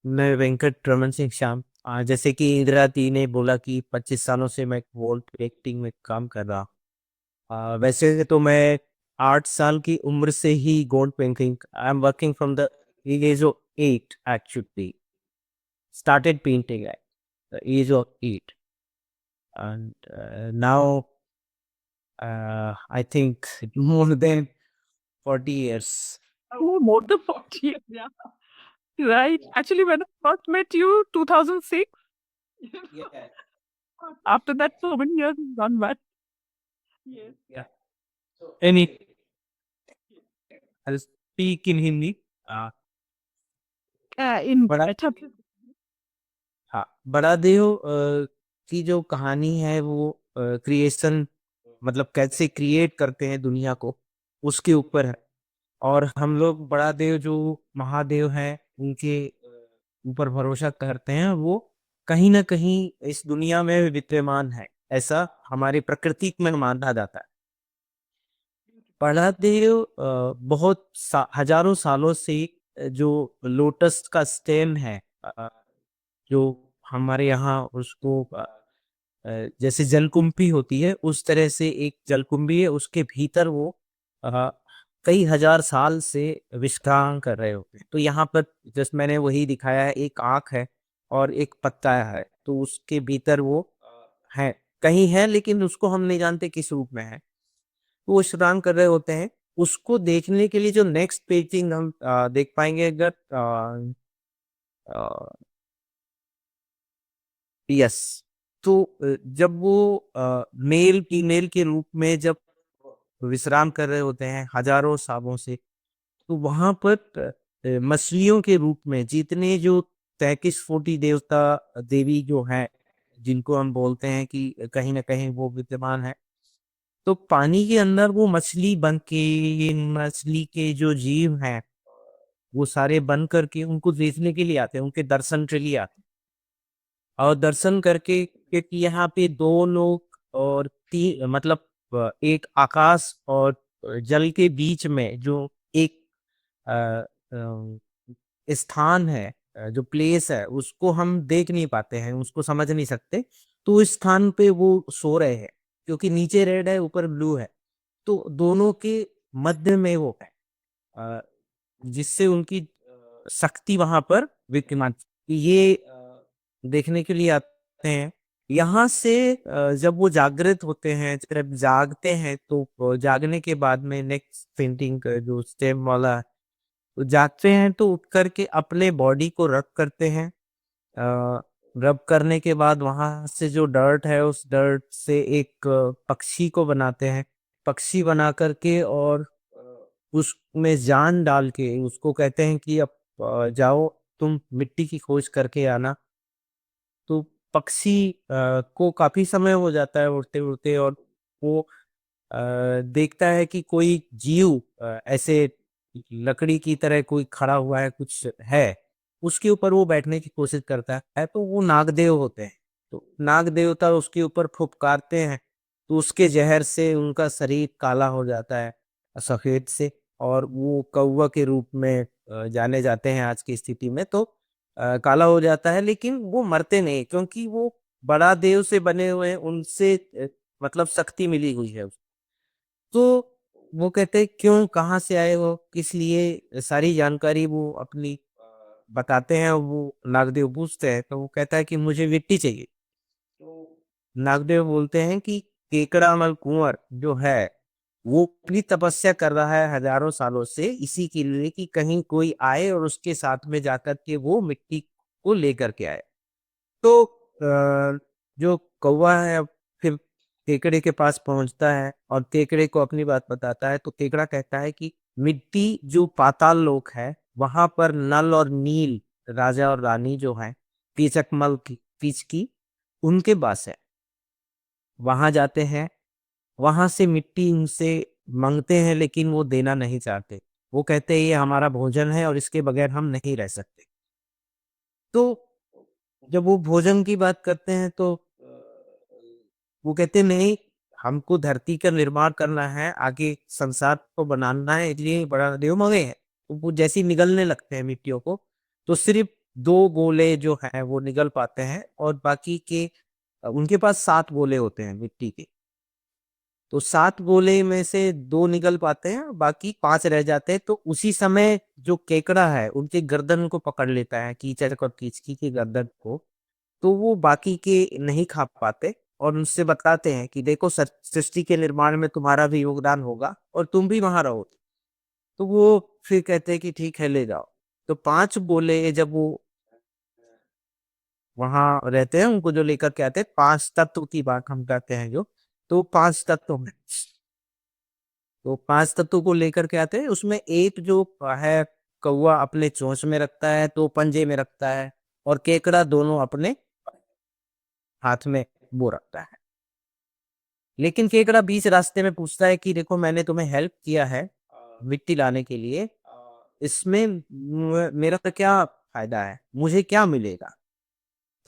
D: मैं वेंकट रमन सिंह श्याम. जैसे कि इंदिरा दी ने बोला कि 25 सालों से मैं वॉल पेंटिंग में काम कर रहा. वैसे तो मैं 8 साल की उम्र से ही gold painting, I am working from the age of 8 actually. started painting at the age of 8, and now I think more than 40 years.
B: Oh, more than 40 years. Yeah. Right. Actually, when I first met you, 2006.
D: Yeah.
B: After that, so many years have gone by. Yes.
D: Yeah. Any, I'll speak in Hindi.
B: In
D: बड़ा
B: better.
D: हाँ, बड़ा देव की जो कहानी है वो creation, मतलब कैसे क्रिएट करते हैं दुनिया को, उसके ऊपर है. और हम लोग बड़ा देव जो महादेव हैं उनके ऊपर भरोसा करते हैं. वो कहीं ना कहीं इस दुनिया में विद्यमान है, ऐसा हमारी प्रकृति में माना जाता है. बड़ा देव बहुत हजारों सालों से जो लोटस का स्टेम है, जो हमारे यहाँ उसको जैसे जलकुंभी होती है उस तरह से एक जलकुंभी है, उसके भीतर वो कई हजार साल से विश्राम कर रहे होते हैं. तो यहाँ पर जैसे मैंने वही दिखाया है, एक आँख है और एक पत्ता है, तो उसके भीतर वो है, कहीं है लेकिन उसको हम नहीं जानते किस रूप में है. तो वो विश्राम कर रहे होते हैं. उसको देखने के लिए जो नेक्स्ट पेंटिंग हम देख पाएंगे, अगर यस, तो जब वो मेल फीमेल के रूप में जब विश्राम कर रहे होते हैं हजारों सालों से, तो वहां पर मछलियों के रूप में जितने जो 33 कोटि देवता देवी जो हैं, जिनको हम बोलते हैं कि कहीं ना कहीं वो विद्यमान है, तो पानी के अंदर वो मछली बन के, मछली के जो जीव हैं वो सारे बन करके उनको देखने के लिए आते हैं, उनके दर्शन के लिए आते हैं। और दर्शन करके, क्योंकि यहाँ पे दो लोग और तीन मतलब एक आकाश और जल के बीच में जो एक अ, स्थान है, जो प्लेस है, उसको हम देख नहीं पाते हैं, उसको समझ नहीं सकते। तो उस स्थान पे वो सो रहे हैं, क्योंकि नीचे रेड है ऊपर ब्लू है, तो दोनों के मध्य में वो है, अ, जिससे उनकी शक्ति वहां पर विद्यमान, ये देखने के लिए आते हैं। यहाँ से जब वो जागृत होते हैं, जब जागते हैं, तो जागने के बाद में नेक्स्ट पेंटिंग जो स्टेप वाला है, तो जागते हैं तो उठ करके अपने बॉडी को रब करते हैं। रब करने के बाद वहां से जो डर्ट है, उस डर्ट से एक पक्षी को बनाते हैं। पक्षी बना करके और उसमें जान डाल के उसको कहते हैं कि अब जाओ तुम मिट्टी की खोज करके आना। तो पक्षी को काफी समय हो जाता है उड़ते उड़ते, और वो देखता है कि कोई जीव ऐसे लकड़ी की तरह कोई खड़ा हुआ है, कुछ है, उसके ऊपर वो बैठने की कोशिश करता है। तो वो नागदेव होते हैं, तो नाग देवता उसके ऊपर फुफकारते हैं, तो उसके जहर से उनका शरीर काला हो जाता है, सफेद से, और वो कौवा के रूप में जाने जाते हैं आज की स्थिति में। तो काला हो जाता है, लेकिन वो मरते नहीं, क्योंकि वो बड़ा देव से बने हुए हैं, उनसे मतलब शक्ति मिली हुई है। तो वो कहते हैं क्यों, कहाँ से आए हो, किस लिए, सारी जानकारी वो अपनी बताते हैं। वो नागदेव पूछते हैं, तो वो कहता है कि मुझे मिट्टी चाहिए। तो नागदेव बोलते हैं कि केकड़ामल कुंवर जो है वो अपनी तपस्या कर रहा है हजारों सालों से, इसी के लिए कि कहीं कोई आए और उसके साथ में जाकर के वो मिट्टी को लेकर के आए। तो जो कौवा है फिर केकड़े के पास पहुंचता है और केकड़े को अपनी बात बताता है। तो केकड़ा कहता है कि मिट्टी जो पाताल लोक है, वहां पर नल और नील राजा और रानी जो है, कीचकमल की पीच की, उनके पास है। वहां जाते हैं, वहां से मिट्टी उनसे मांगते हैं, लेकिन वो देना नहीं चाहते। वो कहते हैं ये हमारा भोजन है और इसके बगैर हम नहीं रह सकते। तो जब वो भोजन की बात करते हैं, तो वो कहते नहीं, हमको धरती का निर्माण करना है, आगे संसार को बनाना है, इसलिए बड़ा देव मंगे हैं। तो वो जैसे ही निगलने लगते हैं मिट्टियों को, तो सिर्फ दो गोले जो हैं वो निगल पाते हैं, और बाकी के उनके पास 7 गोले होते हैं मिट्टी के। तो 7 गोले में से 2 निगल पाते हैं, बाकी 5 रह जाते हैं। तो उसी समय जो केकड़ा है उनके गर्दन को पकड़ लेता है, कीचड़ और कीचकी की गर्दन को। तो वो बाकी के नहीं खा पाते, और उनसे बताते हैं कि देखो, सृष्टि के निर्माण में तुम्हारा भी योगदान होगा और तुम भी वहां रहो। तो वो फिर कहते हैं कि ठीक है, ले जाओ। तो 5 गोले जब वो वहां रहते हैं, उनको जो लेकर के आते हैं, 5 तत्व की बात हम कहते हैं जो, तो 5 तत्व में, तो 5 तत्वों को लेकर के आते हैं। उसमें एक जो है, कौवा अपने चोंच में रखता है, तो पंजे में रखता है, और केकड़ा दोनों अपने हाथ में वो रखता है। लेकिन केकड़ा बीच रास्ते में पूछता है कि देखो, मैंने तुम्हें हेल्प किया है मिट्टी लाने के लिए, इसमें मेरा तो क्या फायदा है, मुझे क्या मिलेगा।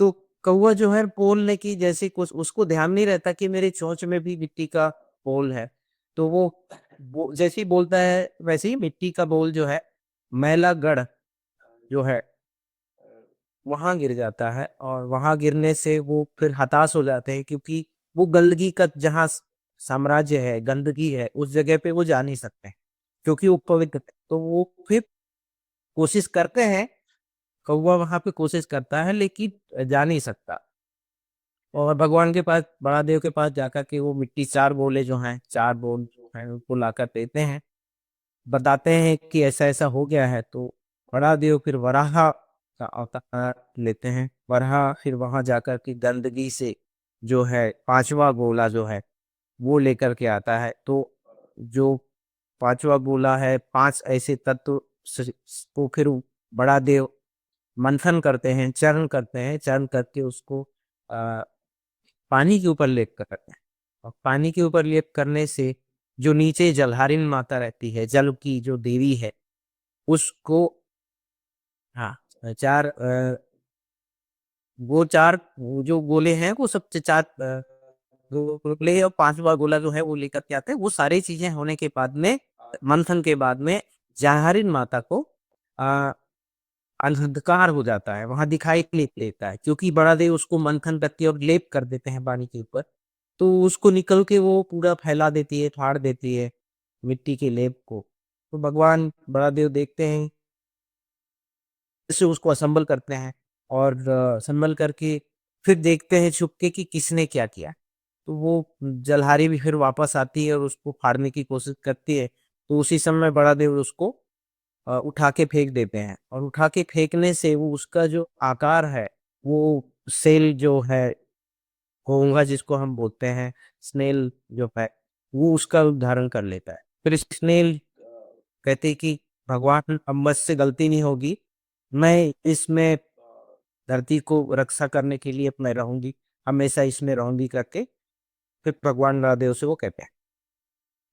D: तो कौवा जो है बोलने की जैसे कुछ उसको ध्यान नहीं रहता कि मेरे चोंच में भी मिट्टी का बोल है। तो वो जैसे ही बोलता है, वैसे ही मिट्टी का बोल जो है, मैला गढ़ जो है, वहां गिर जाता है। और वहां गिरने से वो फिर हताश हो जाते हैं, क्योंकि वो गंदगी का जहाँ साम्राज्य है, गंदगी है, उस जगह पे वो जा नहीं सकते, क्योंकि वो पवित्र है। तो वो फिर कोशिश करते हैं, कौवा वहां पे कोशिश करता है, लेकिन जा नहीं सकता। और भगवान के पास, बड़ा देव के पास जाकर के वो मिट्टी 4 गोले जो हैं, 4 बोल जो हैं, उनको लाकर देते हैं, बताते हैं कि ऐसा ऐसा हो गया है। तो बड़ा देव फिर वराह का अवतार लेते हैं। वराह फिर वहां जाकर के गंदगी से जो है पांचवा गोला जो है वो लेकर के आता है। तो जो पांचवा गोला है, 5 ऐसे तत्व को फिर बड़ा देव मंथन करते हैं, चरण करते हैं, चरण करके उसको पानी के ऊपर लेप करते हैं। और पानी के ऊपर लेप करने से जो नीचे जलहारिन माता रहती है, जल की जो देवी है, उसको हाँ, 4 वो 4 वो जो गोले हैं वो सब 4 गोले और 5वां गोला जो है वो लेकर के आते हैं। वो सारी चीज़ें होने के बाद में मंथन के बाद में जलहारिन माता को अ, अंधकार हो जाता है, वहाँ दिखाई नहीं देता है, क्योंकि बड़ा देव उसको मंथन करके और लेप कर देते हैं पानी के ऊपर, तो उसको निकल के वो पूरा फैला देती है, फाड़ देती है मिट्टी के लेप को। तो भगवान बड़ा देव देखते हैं, से उसको असेंबल करते हैं और असेंबल करके फिर देखते हैं छुप के कि किसने क्या किया। तो वो जलहारी भी फिर वापस आती है और उसको फाड़ने की कोशिश करती है। तो उसी समय बड़ा देव उसको उठा के फेंक देते हैं, और उठा के फेंकने से वो उसका जो आकार है, वो सेल जो है, घोंघा जिसको हम बोलते हैं, स्नेल जो है, वो उसका रूप धारण कर लेता है। फिर स्नेल कहते हैं कि भगवान अब मुझसे गलती नहीं होगी, मैं इसमें धरती को रक्षा करने के लिए मैं रहूंगी, हमेशा इसमें रहूंगी करके फिर भगवान महादेव से वो कहते हैं।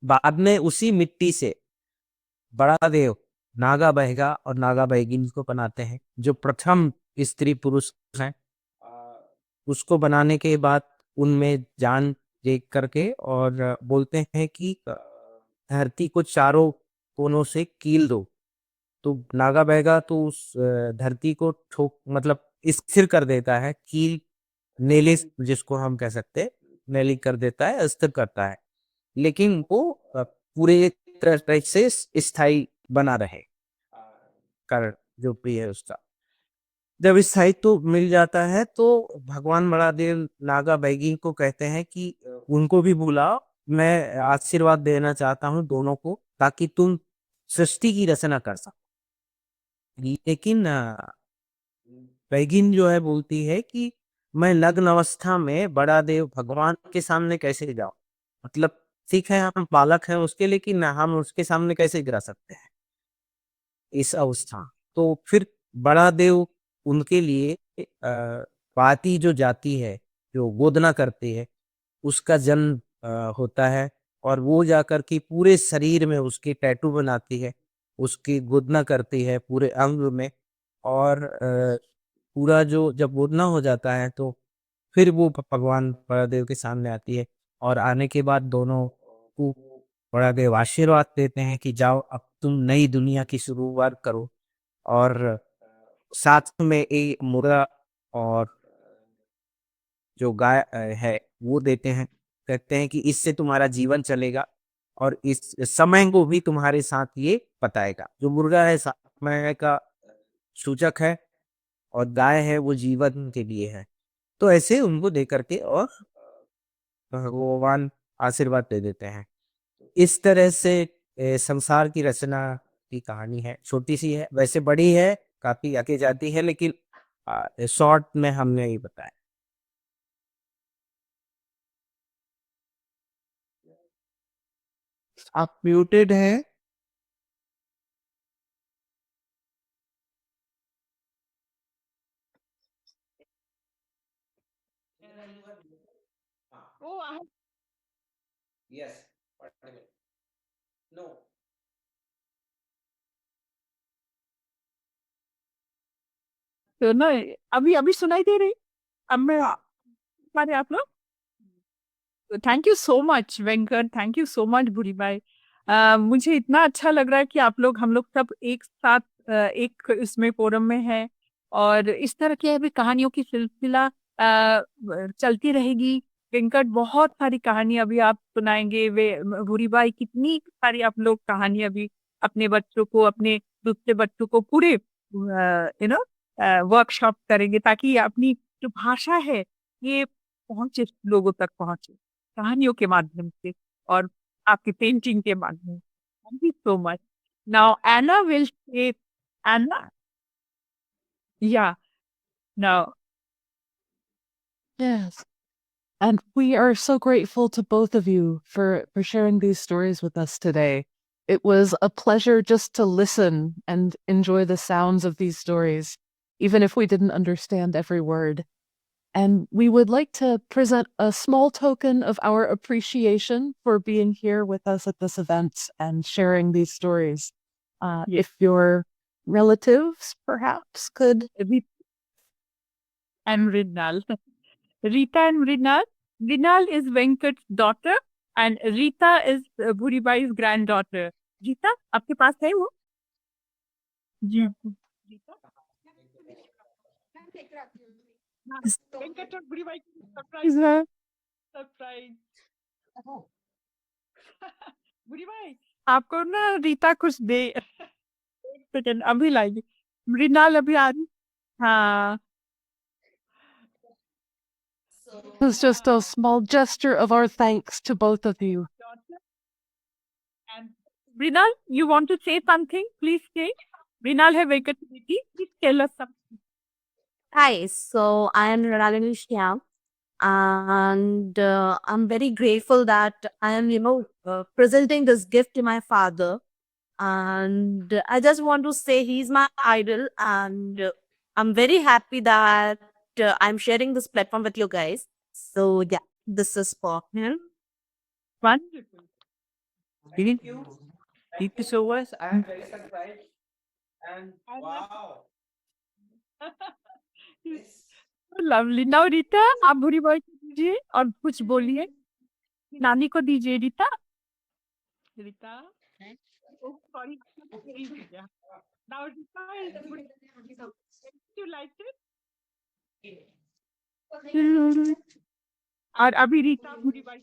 D: बाद में उसी मिट्टी से बड़ा देव नागा बहेगा और नागा बहेगिनी को बनाते हैं, जो प्रथम स्त्री पुरुष हैं। उसको बनाने के बाद उनमें जान देख करके और बोलते हैं कि धरती को चारों कोनों से कील दो। तो नागा बहेगा तो उस धरती को ठोक मतलब स्थिर कर देता है, कील नेली जिसको हम कह सकते हैं, नेली कर देता है, अस्थिर करता है, लेकिन वो पूरे तरह से स्थायी बना रहे, कारण जो भी है उसका। जब स्थायित्व मिल जाता है तो भगवान महादेव नागा बैगी को कहते हैं कि उनको भी बुलाओ, मैं आशीर्वाद देना चाहता हूँ दोनों को, ताकि तुम सृष्टि की रचना कर सको। लेकिन बैगिन जो है बोलती है कि मैं नग्न अवस्था में बड़ा देव भगवान के सामने कैसे जाऊं, मतलब ठीक है हम बालक हैं उसके, लेकिन हम उसके सामने कैसे गिरा सकते हैं इस अवस्था। तो फिर बड़ा देव उनके लिए पाती जो जाती है, जो गोदना करती है, उसका जन्म होता है, और वो जाकर के पूरे शरीर में उसके टैटू बनाती है, उसकी गोदना करती है पूरे अंग में। और पूरा जो जब गोदना हो जाता है तो फिर वो भगवान बड़ादेव के सामने आती है, और आने के बाद दोनों को बड़ादेव आशीर्वाद देते हैं कि जाओ अब तुम नई दुनिया की शुरुआत करो। और साथ में एक मुर्गा और जो गाय है वो देते हैं, कहते हैं कि इससे तुम्हारा जीवन चलेगा और इस समय को भी तुम्हारे साथ ये बताएगा। जो मुर्गा है समय का सूचक है, और गाय है वो जीवन के लिए है। तो ऐसे उनको दे करके और भगवान आशीर्वाद दे देते हैं। इस तरह से संसार की रचना की कहानी है, छोटी सी है, वैसे बड़ी है, काफी आगे जाती है, लेकिन शॉर्ट में हमने ये बताया।
E: आप म्यूटेड हैं।
B: तो ना अभी अभी सुनाई दे रही? अब मैं हमारे आप लोग, thank you so much Venkat, thank you so much Bhuri भाई। मुझे इतना अच्छा लग रहा है कि आप लोग हम लोग सब एक साथ एक इसमें फोरम में हैं, और इस तरह की अभी कहानियों की सिलसिला चलती रहेगी। वेंकट बहुत सारी कहानी अभी आप सुनाएंगे, वे भूरी भाई कितनी सारी आप लोग कहानी अभी अपने बच्चों को, अपने दूसरे बच्चों को पूरे नो वर्कशॉप करेंगे, ताकि अपनी जो भाषा है ये पहुंचे, लोगों तक पहुंचे कहानियों के माध्यम से और आपकी पेंटिंग के माध्यम से। Thank you so much. Now Anna will say, Anna, या now
A: Yes. And we are so grateful to both of you for sharing these stories with us today. It was a pleasure just to listen and enjoy the sounds of these stories, even if we didn't understand every word. And we would like to present a small token of our appreciation for being here with us at this event and sharing these stories. If your relatives perhaps could.
B: Rita and Mrinal. Rita and Mrinal. Mrinal is Venkat's daughter and Rita is Bhuribai's granddaughter. Rita, आपके पास है वो? जी Rita? हाँ, वेंकट और भूरीबाई की surprise surprise Bhuribai आपको ना रीता कुछ दे एक सेकंड अभी लाएगी मृणाल अभी आ रही हाँ
A: It was just a small gesture of our thanks to both of you.
B: and Mrinal, you want to say something? Please say. Mrinal hai Venkat Didi. Please tell us something.
E: Hi, so I am Ranalini Shyam, and I'm very grateful that I am, presenting this gift to my father. And I just want to say he's my idol, and I'm very happy that I'm sharing this platform with you guys. So yeah, this is for him.
B: Wonderful.
D: Thank you. Thank you so much. I'm very surprised. And wow.
B: Lovely. Now Rita, आप भूरी बाई को दीजिए और कुछ बोलिए नानी को दीजिए Rita Rita oh sorry now Rita is you like it और अभी रीता भूरी बाई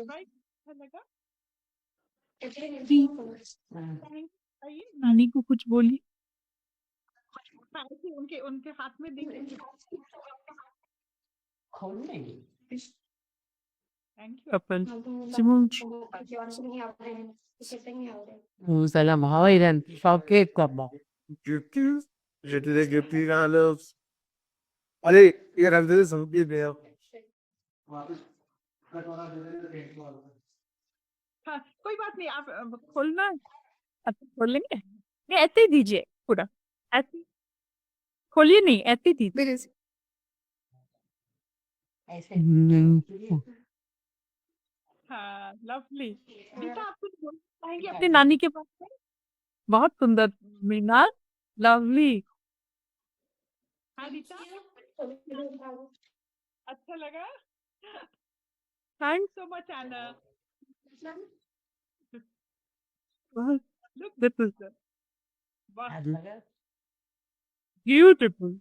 B: भाई अच्छा लगा आइए नानी को कुछ बोलिए ऐसे उनके उनके हाथ में देखिए thank you upon
C: سلام هايلا شوكيت كبا
F: Je te dis que plus grand là. Allez, il y a des gens qui viennent.
B: हाँ कोई बात नहीं आप खोलना आप खोल लेंगे नहीं ऐसे ही दीजिए पूरा ऐसे खोलिए नहीं ऐसे ही दीजिए हाँ लवली रीता आप कुछ बोल पाएंगे अपनी नानी के पास में बहुत सुंदर मीनाल लवली हाँ रीता अच्छा लगा थैंक्स सो मच आना Look, this is the beautiful.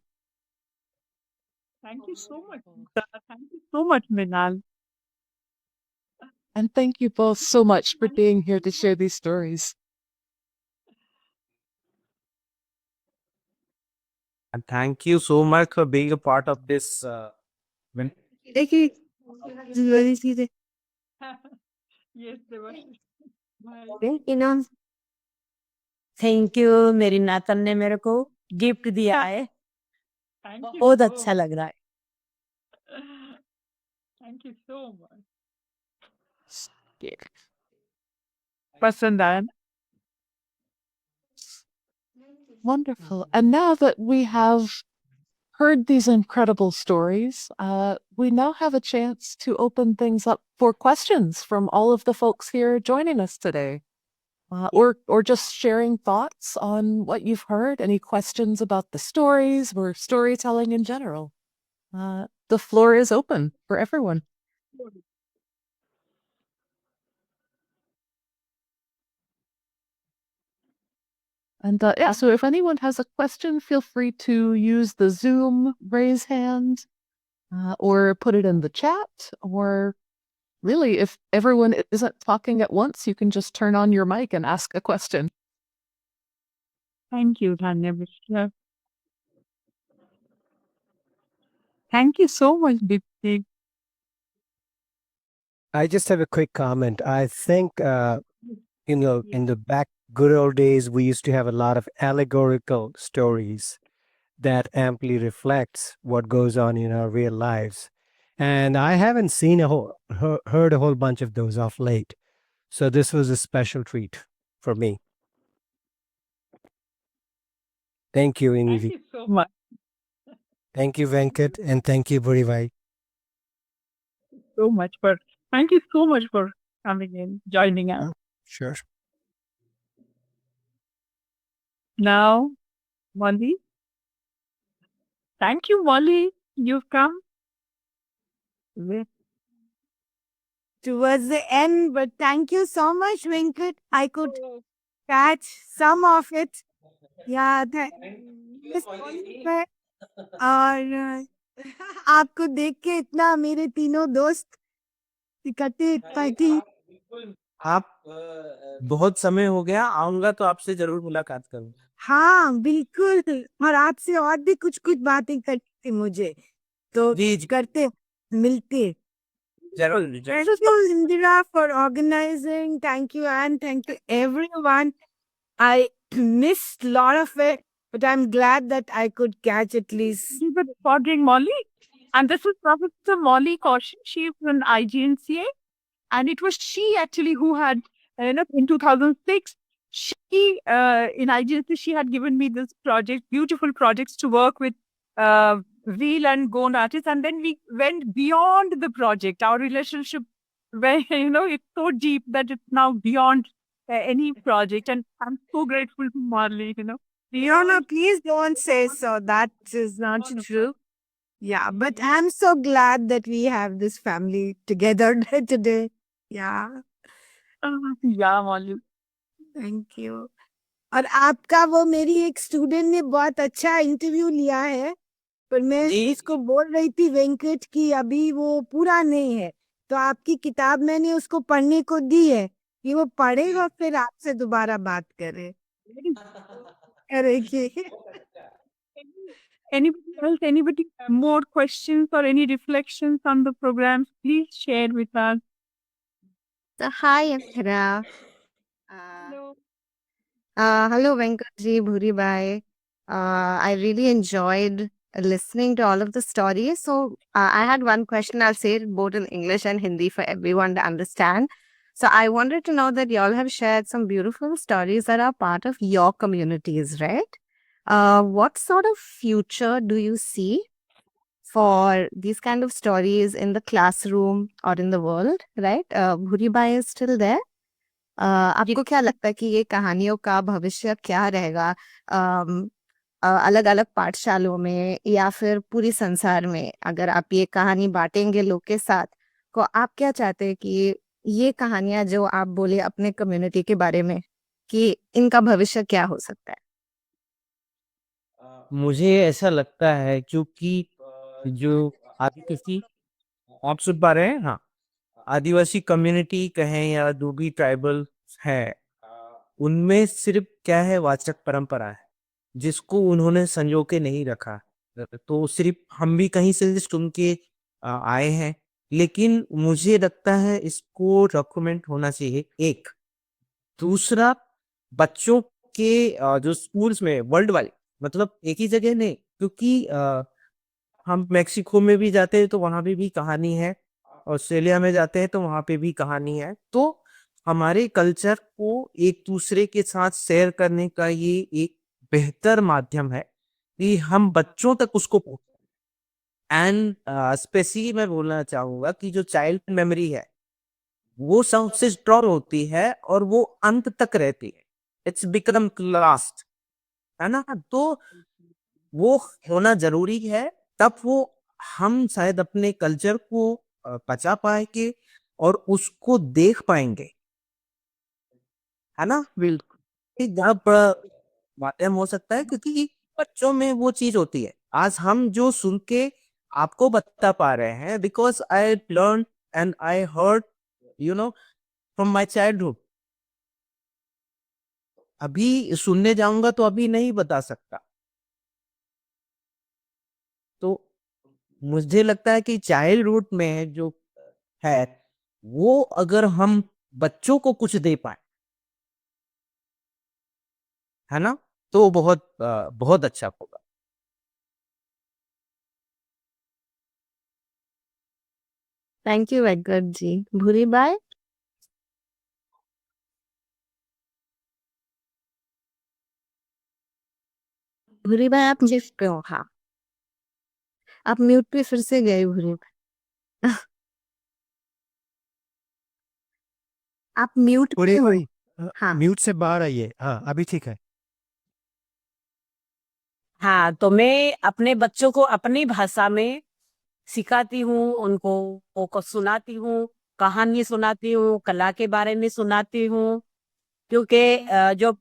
B: Thank you so much. Thank you so much, Minal.
A: And thank you both so much for being here to share these stories.
D: And thank you so much for being a part of this.
B: Yes, they were.
C: Thank you मेरी नातन ने मेरे को gift दिया है
B: Thank you.
C: बहुत
B: so
C: अच्छा लग रहा है
B: Thank you so much. पसंद आया ना?
A: Wonderful. And now that we have heard these incredible stories, we now have a chance to open things up for questions from all of the folks here joining us today. Or just sharing thoughts on what you've heard, any questions about the stories or storytelling in general. The floor is open for everyone. And yeah, so if anyone has a question, feel free to use the Zoom raise hand or put it in the chat. Or really, if everyone isn't talking at once, you can just turn on your mic and ask a question.
B: Thank you, Tanya Mishra. Thank you so much, Dipti.
F: I just have a quick comment. I think, in the back good old days, we used to have a lot of allegorical stories.
G: that amply reflects what goes on in our real lives. And I haven't seen heard a whole bunch of those of late. So this was a special treat for me. Thank you,
B: Thank
G: Invi.
B: you so much.
G: Thank you, Venkat, and thank you, Burivai.
B: So much for Thank you so much for coming in, joining us.
G: Sure.
B: Now, Molly. Thank you, Molly. You've come.
H: Towards the end, but thank you so much, Venkat. I could catch some of it. Yeah, this पर और आपको देख के इतना मेरे तीनों दोस्त इकट्ठे इकट्ठी
D: आप बहुत समय हो गया, आऊंगा तो आपसे जरूर मुलाकात करूंगा।
H: हाँ बिल्कुल और आपसे और भी कुछ कुछ बातें करनी थी मुझे तो
D: जी जी
H: करते मिलते
D: जरूर
H: Thank you, Indira, for organizing. Thank you, and thank you, everyone. I missed a lot of it, but I'm glad that I could catch at least.
B: You were recording Molly. And this is Professor Molly Kaushik. She is an IGNCA. And it was she actually who had, in 2006, in IGNCA, she had given me this project, beautiful projects to work with real and gone artists. And then we went beyond the project. Our relationship, where, it's so deep that it's now beyond any project. And I'm so grateful to Marley,
H: Fiona, please don't say so. That is not true. Yeah, but I'm so glad that we have this family together today. Yeah,
B: Yeah, Molly.
H: thank you. और आपका वो मेरी एक student ने बहुत अच्छा interview लिया है पर मैं
D: जी।
H: इसको बोल रही थी वेंकट की अभी वो पूरा नहीं है तो आपकी किताब मैंने उसको पढ़ने को दी है कि वो पढ़ेगा फिर आपसे दोबारा बात करे अरे की
B: Anybody else, anybody more questions or any reflections on the programs, please share with us.
E: So, hi, Akhara. Hello, Venkatji, Bhuri Bhai. I really enjoyed listening to all of the stories. So, I had one question. I'll say it both in English and Hindi for everyone to understand. So, I wanted to know that y'all have shared some beautiful stories that are part of your communities, right? What sort of future do you see for these kind of stories in the classroom or in the world, right? Bhuri Bhai is still there. आपको क्या लगता है कि ये कहानियों का भविष्य क्या रहेगा अलग अलग पाठशालों में या फिर पूरी संसार में अगर आप ये कहानी बांटेंगे लोग के साथ तो आप क्या चाहते हैं कि ये कहानियां जो आप बोले अपने कम्युनिटी के बारे में कि इनका भविष्य क्या हो सकता है
D: मुझे ऐसा लगता है क्योंकि जो आदिवासी आप सुन पा रहे हैं हाँ आदिवासी कम्युनिटी कहें या दूबी ट्राइबल है उनमें सिर्फ क्या है वाचक परंपरा है जिसको उन्होंने संजो के नहीं रखा तो सिर्फ हम भी कहीं से सुन के आए हैं लेकिन मुझे लगता है इसको डॉक्यूमेंट होना चाहिए एक दूसरा बच्चों के जो स्कूल्स में वर्ल्ड वाइड मतलब एक ही जगह नहीं क्योंकि हम मेक्सिको में भी जाते हैं तो वहां पे भी कहानी है ऑस्ट्रेलिया में जाते हैं तो वहां पे भी कहानी है तो हमारे कल्चर को एक दूसरे के साथ शेयर करने का ये एक बेहतर माध्यम है कि हम बच्चों तक उसको एंड स्पेशली मैं बोलना चाहूंगा कि जो चाइल्ड मेमोरी है वो सबसे स्ट्रॉन्ग होती है और वो अंत तक रहती है इट्स बिकम लास्ट है ना तो वो होना जरूरी है तब वो हम शायद अपने कल्चर को बचा पाएंगे और उसको देख पाएंगे है ना बिल्कुल जब माध्यम हो सकता है क्योंकि बच्चों में वो चीज होती है आज हम जो सुन के आपको बता पा रहे हैं because I learn and I heard from my childhood अभी सुनने जाऊंगा तो अभी नहीं बता सकता तो मुझे लगता है कि चाइल्डहुड में जो है वो अगर हम बच्चों को कुछ दे पाए है ना तो बहुत बहुत अच्छा होगा
E: थैंक यू वेंकट जी। भूरी बाय। भूरी बाय आप म्यूट पे हो। हाँ, आप म्यूट पे फिर से गए भूरी बाय। आप म्यूट पे हो। हाँ,
G: म्यूट से बाहर आइए। हाँ, अभी ठीक है।
C: हाँ, तो मैं अपने बच्चों को अपनी भाषा में सिखाती हूँ, उनको को सुनाती हूँ, कहानी सुनाती हूँ, कला के बारे में सुनाती हूँ। क्योंकि जो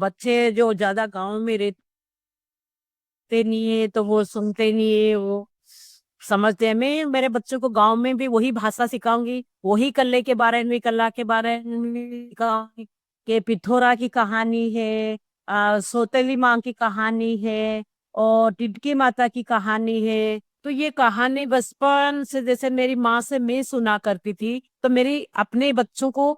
C: बच्चे जो ज्यादा गांव में रहते नहीं है तो वो सुनते नहीं है, वो समझते हैं। मैं मेरे बच्चों को गांव में भी वही भाषा सिखाऊंगी, वही कला के बारे में सिखाऊंगी कि पिथोरा की कहानी है, सौतेली माँ की कहानी है और टिटकी माता की कहानी है। तो ये कहानी बचपन से जैसे मेरी माँ से मैं सुना करती थी, तो मेरी अपने बच्चों को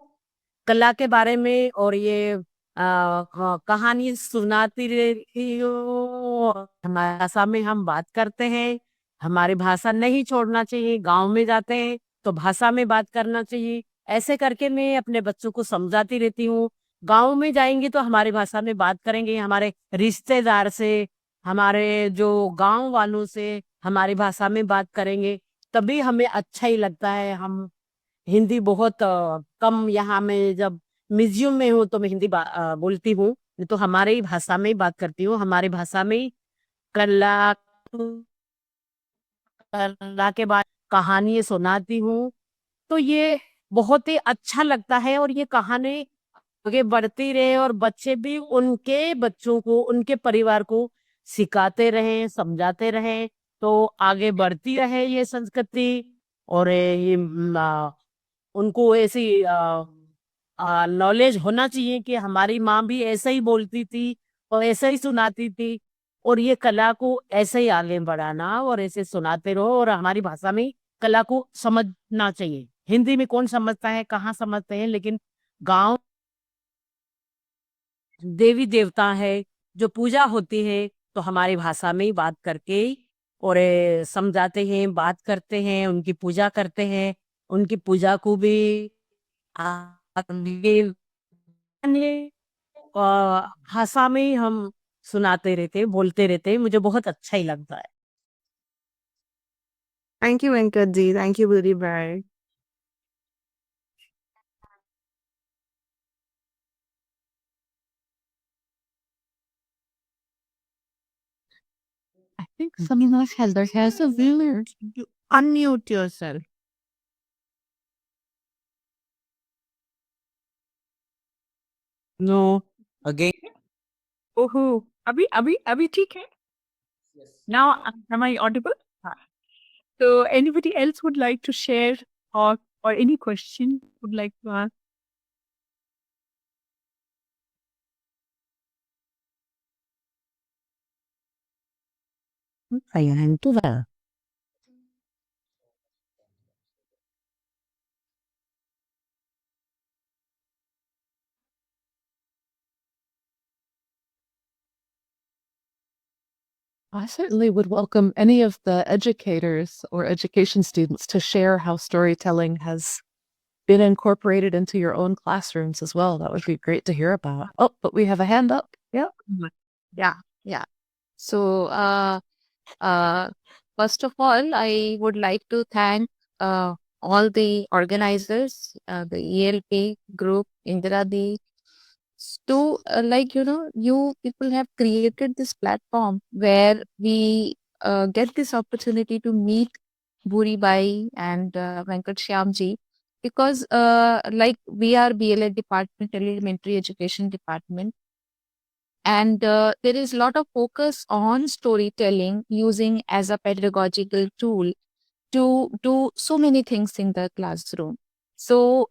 C: कला के बारे में और ये कहानी सुनाती रहती हूँ। हमारी भाषा में हम बात करते हैं, हमारी भाषा नहीं छोड़ना चाहिए। गांव में जाते हैं तो भाषा में बात करना चाहिए। ऐसे करके मैं अपने बच्चों को समझाती रहती हूँ। गांव में जाएंगे तो हमारी भाषा में बात करेंगे, हमारे रिश्तेदार से, हमारे जो गांव वालों से हमारी भाषा में बात करेंगे, तभी हमें अच्छा ही लगता है। हम हिंदी बहुत कम, यहाँ में जब म्यूजियम में हूँ तो मैं हिंदी बोलती हूँ, नहीं तो हमारे ही भाषा में ही बात करती हूँ। हमारी भाषा में ही कला कला के बाद कहानी सुनाती हूँ। तो ये बहुत ही अच्छा लगता है और ये कहानी आगे बढ़ती रहे और बच्चे भी उनके बच्चों को, उनके परिवार को सिखाते रहे, समझाते रहे, तो आगे बढ़ती रहे ये संस्कृति। और ये उनको ऐसी नॉलेज होना चाहिए कि हमारी माँ भी ऐसे ही बोलती थी और ऐसे ही सुनाती थी, और ये कला को ऐसे ही आगे बढ़ाना और ऐसे सुनाते रहो। और हमारी भाषा में कला को समझना चाहिए। हिंदी में कौन समझता है, कहाँ समझते हैं, लेकिन गांव देवी देवता है, जो पूजा होती है, तो हमारी भाषा में ही बात करके और समझाते हैं, बात करते हैं, उनकी पूजा करते हैं। उनकी पूजा को भी ये भाषा में ही हम सुनाते रहते, बोलते रहते, मुझे बहुत अच्छा ही लगता है।
E: Thank you Venkat ji. Thank you Bhuri Bai.
A: I think someone else has their hands up.
E: You unmute yourself.
D: No, again.
B: ओहो, अभी अभी अभी ठीक है? Now, am I audible? So, anybody else would like to share or any question would like to ask?
C: Ayan, ito ba?
A: I certainly would welcome any of the educators or education students to share how storytelling has been incorporated into your own classrooms as well. That would be great to hear about. Oh, but we have a hand up. Yeah.
H: Yeah, yeah. So, uh, first of all, I would like to thank all the organizers, the ELP group, Indira Di, to you people have created this platform where we get this opportunity to meet Buri Bai and Venkat Shyamji, because like we are BLED department, elementary education department, and there is a lot of focus on storytelling using as a pedagogical tool to do so many things in the classroom. So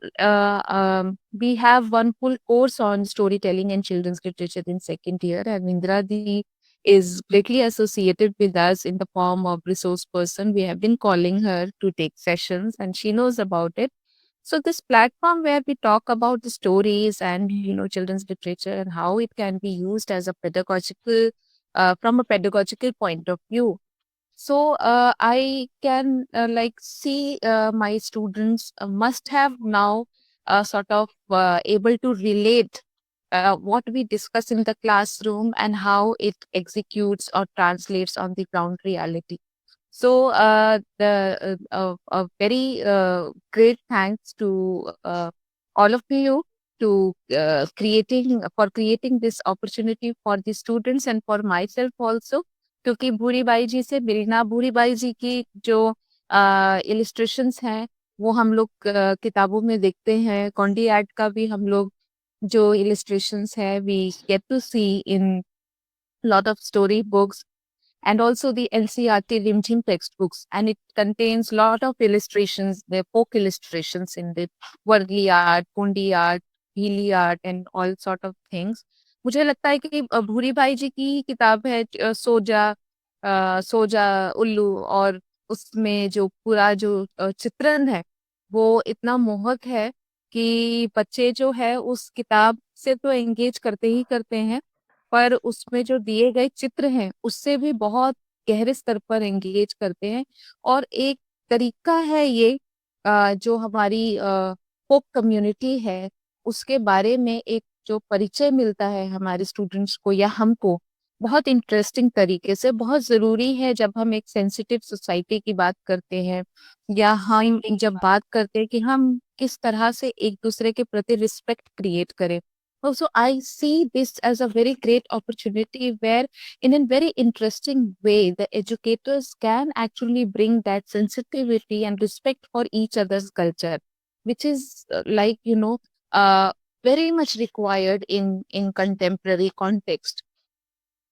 H: we have one full course on storytelling and children's literature in second year, and Indra Di is greatly associated with us in the form of resource person. We have been calling her to take sessions, and she knows about it. So this platform where we talk about the stories and children's literature and how it can be used as a pedagogical from a pedagogical point of view,
I: So I can like see my students must have now sort of able to relate what we discuss in the classroom and how it executes or translates on the ground reality. So the very great thanks to all of you to creating this opportunity for the students and for myself also. क्योंकि भूरी बाई जी से मिलना, भूरी बाई जी की जो illustrations हैं वो हम लोग किताबों में देखते हैं। कॉन्डी आर्ट का भी हम लोग जो illustrations है we get to see in lot of story books and also the NCERT Rimjim textbooks, and it contains lot of illustrations, the folk illustrations in the Warli art, Kundi art, Bhili art and all sort of things. मुझे लगता है कि भूरी भाई जी की किताब है सोजा उल्लू, और उसमें जो पूरा जो चित्रण है वो इतना मोहक है कि बच्चे जो है उस किताब से तो एंगेज करते ही करते हैं, पर उसमें जो दिए गए चित्र हैं उससे भी बहुत गहरे स्तर पर एंगेज करते हैं। और एक तरीका है ये जो हमारी फोक कम्युनिटी है उसके बारे में एक जो परिचय मिलता है हमारे स्टूडेंट्स को या हमको, बहुत इंटरेस्टिंग तरीके से। बहुत ज़रूरी है जब हम एक सेंसिटिव सोसाइटी की बात करते हैं या हम जब बात करते हैं कि हम किस तरह से एक दूसरे के प्रति रिस्पेक्ट क्रिएट करें। Also, I see this as a very great opportunity where, in a very interesting way, the educators can actually bring that sensitivity and respect for each other's culture, which is very much required in contemporary context.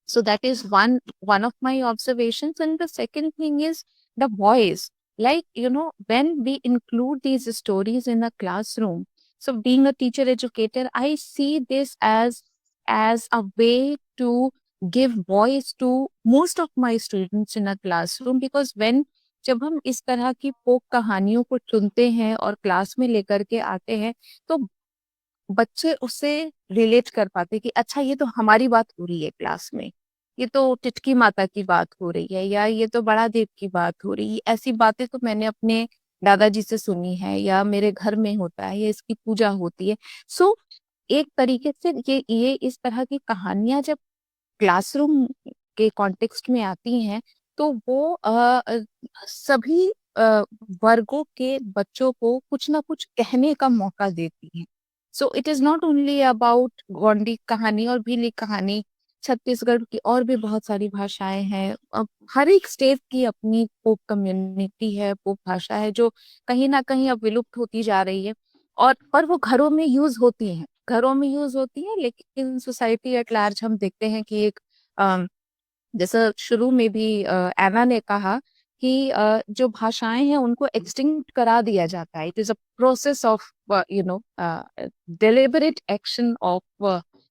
I: So that is one of my observations. And the second thing is the voice. Like, when we include these stories in a classroom, so being a teacher educator, I see this as a way to give voice to most of my students in a classroom, because when जब हम इस तरह की फोक कहानियों को चुनते हैं और क्लास में लेकर के आते हैं तो बच्चे उससे रिलेट कर पाते कि अच्छा ये तो हमारी बात हो रही है क्लास में, ये तो टिटकी माता की बात हो रही है या ये तो बड़ा देव की बात हो रही है, ऐसी बातें तो मैंने अपने दादाजी से सुनी है या मेरे घर में होता है या इसकी पूजा होती है। सो एक तरीके से ये इस तरह की कहानियां जब क्लासरूम के कॉन्टेक्स्ट में आती हैं तो वो सभी वर्गों के बच्चों को कुछ ना कुछ कहने का मौका देती हैं। So it is not only about Gondi कहानी और भीली कहानी, छत्तीसगढ़ की और भी बहुत सारी भाषाएं हैं। हर एक स्टेट की अपनी पोप कम्युनिटी है, पोप भाषा है जो कहीं ना कहीं अब विलुप्त होती जा रही है, और पर वो घरों में यूज होती हैं, लेकिन सोसाइटी एट लार्ज हम देखते हैं कि एक जैसा शुरू में भी एना ने कहा कि जो भाषाएं हैं उनको एक्सटिंक्ट करा दिया जाता है। It is a process of deliberate action of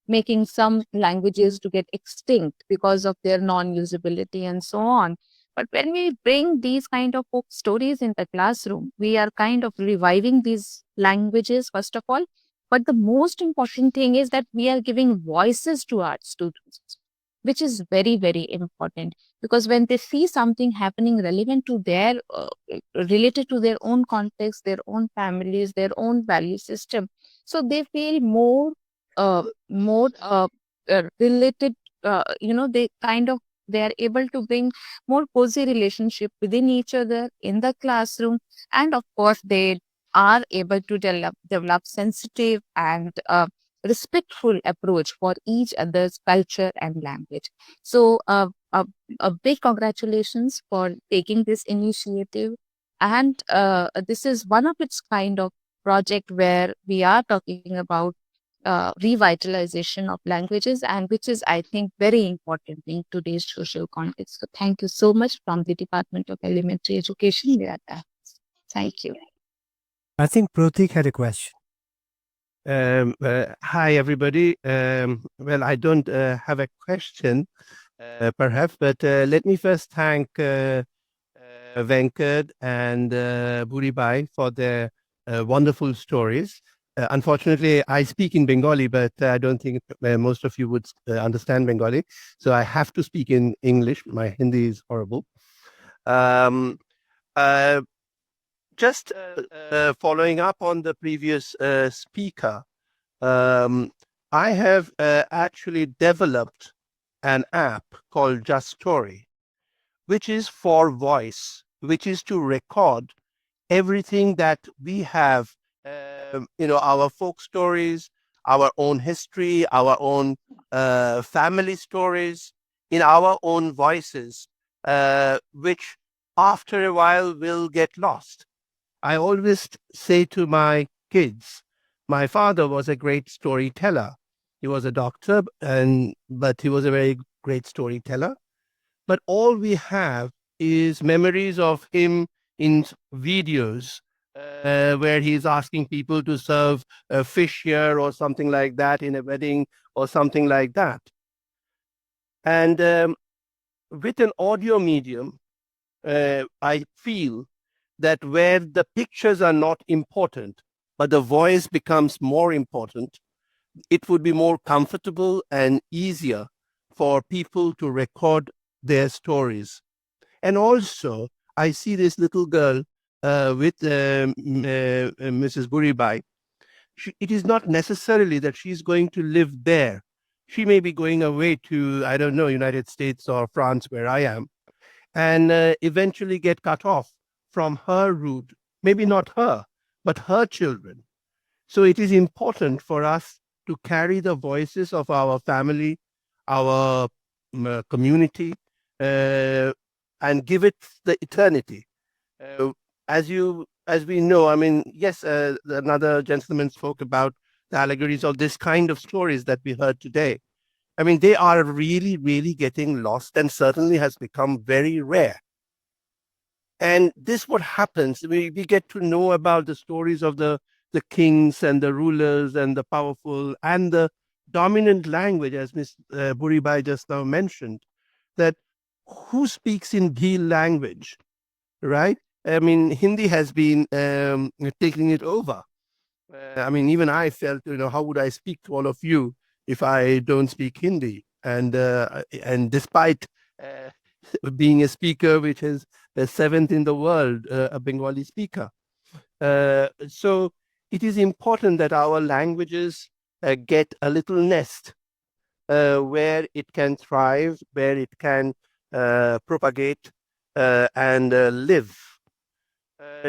I: making some languages to get extinct because of their non-usability and so on. But when we bring these kind of folk stories in the classroom, we are kind of reviving these languages first of all. But the most important thing is that we are giving voices to our students, which is very, very important, because when they see something happening relevant to their related to their own context, their own families, their own value system, so they feel more related. They are able to bring more cozy relationship within each other in the classroom, and of course they are able to develop sensitive and respectful approach for each other's culture and language. So a big congratulations for taking this initiative. And this is one of its kind of project where we are talking about revitalization of languages, and which is, I think, very important in today's social context. So thank you so much from the Department of Elementary Education. Thank you.
G: I think Pratik had a question.
J: Hi, everybody. Well, I don't have a question, perhaps, but let me first thank Venkat and Buribai for their wonderful stories. Unfortunately, I speak in Bengali, but I don't think most of you would understand Bengali. So I have to speak in English. My Hindi is horrible. Um, uh, just following up on the previous speaker, I have actually developed an app called Just Story, which is for voice, which is to record everything that we have, our folk stories, our own history, our own family stories in our own voices, which after a while will get lost. I always say to my kids, my father was a great storyteller. He was a doctor, but he was a very great storyteller. But all we have is memories of him in videos where he's asking people to serve fish here or something like that in a wedding or something like that. And with an audio medium, I feel that where the pictures are not important, but the voice becomes more important, it would be more comfortable and easier for people to record their stories. And also, I see this little girl with Mrs. Buribai. It is not necessarily that she's going to live there. She may be going away to, I don't know, United States or France, where I am, and eventually get cut off from her root. Maybe not her, but her children. So it is important for us to carry the voices of our family, our community, and give it the eternity. As we know, I mean, yes, another gentleman spoke about the allegories of this kind of stories that we heard today. I mean, they are really, really getting lost and certainly has become very rare. And this what happens. We get to know about the stories of the kings and the rulers and the powerful and the dominant language, as Ms. Buribai just now mentioned, that who speaks in Bhil language, right? I mean, Hindi has been taking it over. I mean, even I felt, how would I speak to all of you if I don't speak Hindi? And despite being a speaker which is the seventh in the world, a Bengali speaker. So it is important that our languages get a little nest where it can thrive, where it can propagate and live.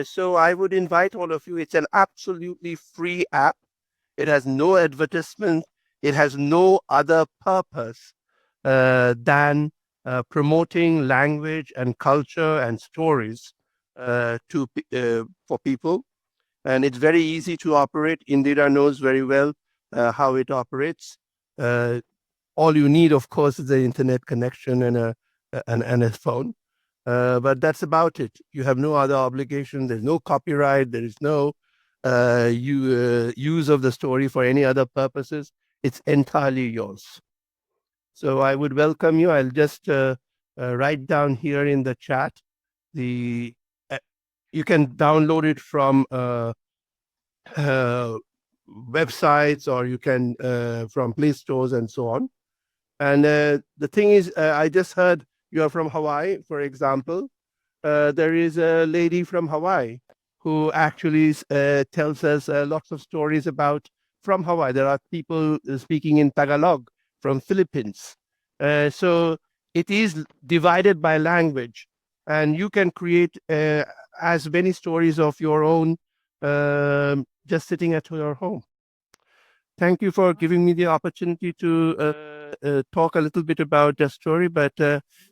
J: So I would invite all of you. It's an absolutely free app. It has no advertisement. It has no other purpose than promoting language and culture and stories for people. And it's very easy to operate. Indira knows very well how it operates. All you need, of course, is the internet connection and a phone. But that's about it. You have no other obligation. There's no copyright. There is no use of the story for any other purposes. It's entirely yours. So I would welcome you. I'll just write down here in the chat. You can download it from websites, or you can from Play Stores and so on. And the thing is, I just heard you are from Hawaii, for example. There is a lady from Hawaii who actually tells us lots of stories from Hawaii. There are people speaking in Tagalog from Philippines. So it is divided by language, and you can create as many stories of your own just sitting at your home. Thank you for giving me the opportunity to talk a little bit about Just Story, but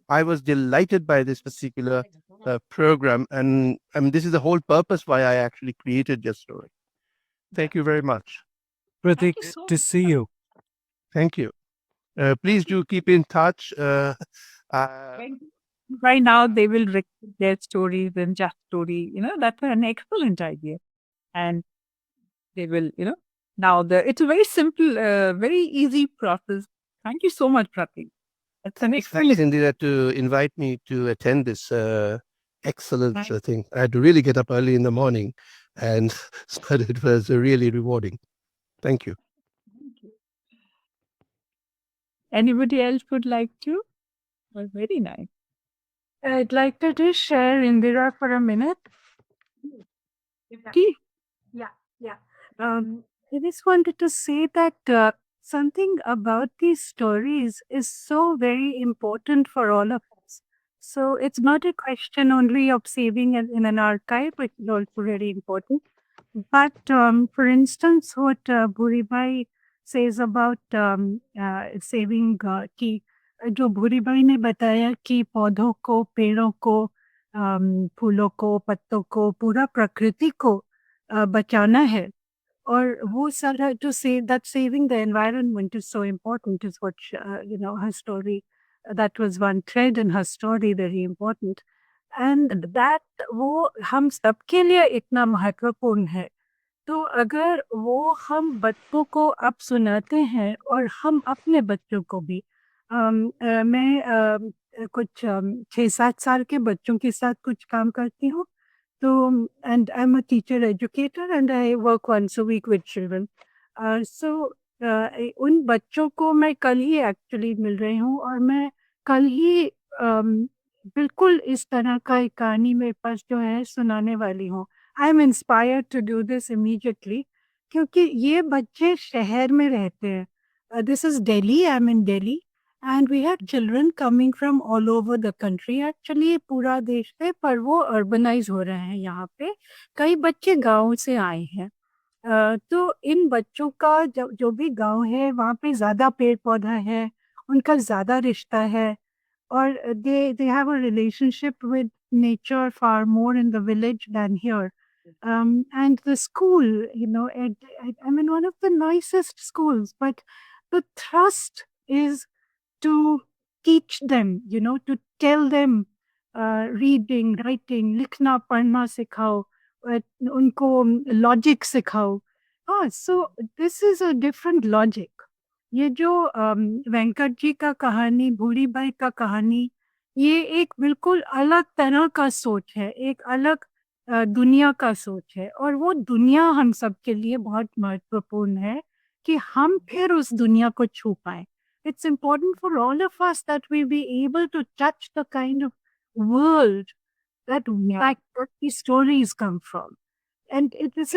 J: I was delighted by this particular program, and this is the whole purpose why I actually created Just Story. Thank you very much.
G: Pratik, to see you.
J: Thank you. Please do keep in touch.
B: Right now, they will record their stories in Just Story. That's an excellent idea. And they will, now it's a very simple, very easy process. Thank you so much, Pratik. It's an
J: Thanks,
B: excellent.
J: Indira, to invite me to attend this excellent thing. I had to really get up early in the morning, and but it was really rewarding. Thank you.
B: Anybody else would like to? Well, very nice.
H: I'd like to just share Indira for a minute. Yeah. I just wanted to say that something about these stories is so very important for all of us. So it's not a question only of saving it in an archive, which is also very important. But for instance, what Bhuribai says about saving कि जो भूरीबाई ने बताया कि पौधों को, पेड़ों को, फूलों को, पत्तों को, पूरा प्रकृति को बचाना है और वो सारा to say that saving the environment is so important is what her story, that was one thread in her story, very important. And that वो हम सबके लिए इतना महत्वपूर्ण है. तो अगर वो हम बच्चों को अब सुनाते हैं और हम अपने बच्चों को भी मैं कुछ 6-7 साल के बच्चों के साथ कुछ काम करती हूँ. तो and I am a teacher educator and I work once a week with children. So उन बच्चों को मैं कल ही एक्चुअली मिल रही हूँ और मैं कल ही बिल्कुल इस तरह का एक कहानी मेरे पास जो है सुनाने वाली हूँ. I am inspired to do this immediately क्योंकि ये बच्चे शहर में रहते हैं. This is Delhi, I am in Delhi and we have children coming from all over the country. Actually पूरा देश है पर वो अर्बनाइज हो रहे हैं यहाँ पे. कई बच्चे गाँव से आए हैं. तो इन बच्चों का जो भी गाँव है वहाँ पे ज़्यादा पेड़ पौधा है, उनका ज़्यादा रिश्ता है और they have a relationship with nature far more in the village than here. And the school, I'm in one of the nicest schools, but the thrust is to teach them, to tell them reading, writing, लिखना पढ़ना सिखाओ, उनको logic सिखाओ. So this is a different logic. ये जो वेंकट जी का कहानी, भूरीबाई का कहानी, ये एक बिल्कुल अलग तरह का सोच है, एक अलग दुनिया का सोच है और वो दुनिया हम सबके लिए बहुत महत्वपूर्ण है कि हम फिर उस दुनिया को छू पाएँ. It's important for all of us that we be able to touch the kind of world that these stories come from. And this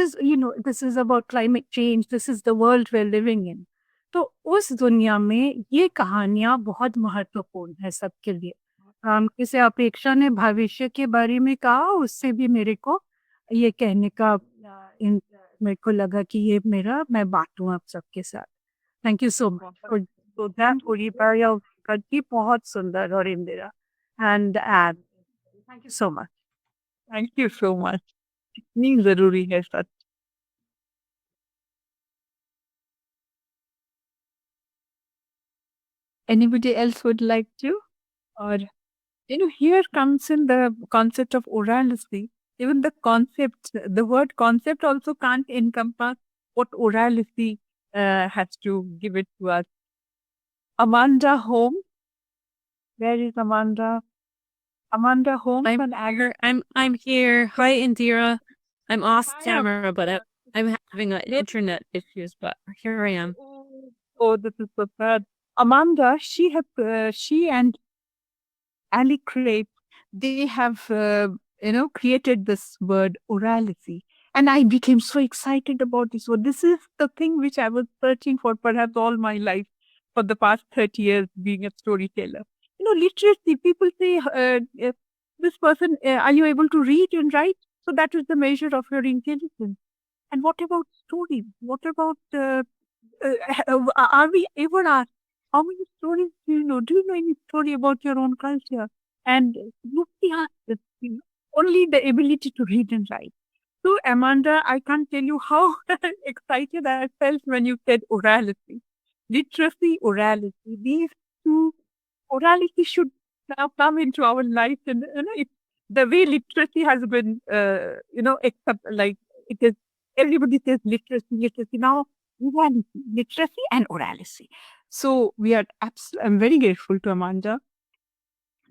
H: is about climate change. This is the world we're living in. तो उस दुनिया में ये कहानियाँ बहुत महत्वपूर्ण है सबके लिए. किसी अपेक्षा ने भविष्य के बारे में कहा, उससे भी मेरे को ये कहने का मेरे को लगा कि ये मैं बांटूं आप सबके साथ. Thank you so much for that. Bhuribai की बहुत सुंदर और Indira and thank you so much.
B: Thank you so much. इतनी जरूरी है सच. Anybody else would like to? Or, here comes in the concept of orality. Even the word concept also can't encompass what orality has to give it to us. Amanda Home. Where is Amanda? Amanda Home.
K: I'm Agar. I'm here. Hi, Indira. I'm off
B: Hi,
K: camera, but I'm having internet issues. But here I am.
B: Oh, this is so sad. Amanda, she and Ali Crape, they have created this word orality, and I became so excited about this word. This is the thing which I was searching for perhaps all my life for the past 30 years being a storyteller. Literacy. People say, this person, are you able to read and write? So that is the measure of your intelligence. And what about stories? What about are we ever asked, how many stories do you know? Do you know any story about your own culture? And nobody asks this, only the ability to read and write. So, Amanda, I can't tell you how excited I felt when you said orality. Literacy, orality. These two, orality should now come into our life. And the way literacy has been, it is, everybody says literacy. Now, literacy and orality. So I'm very grateful to Amanda.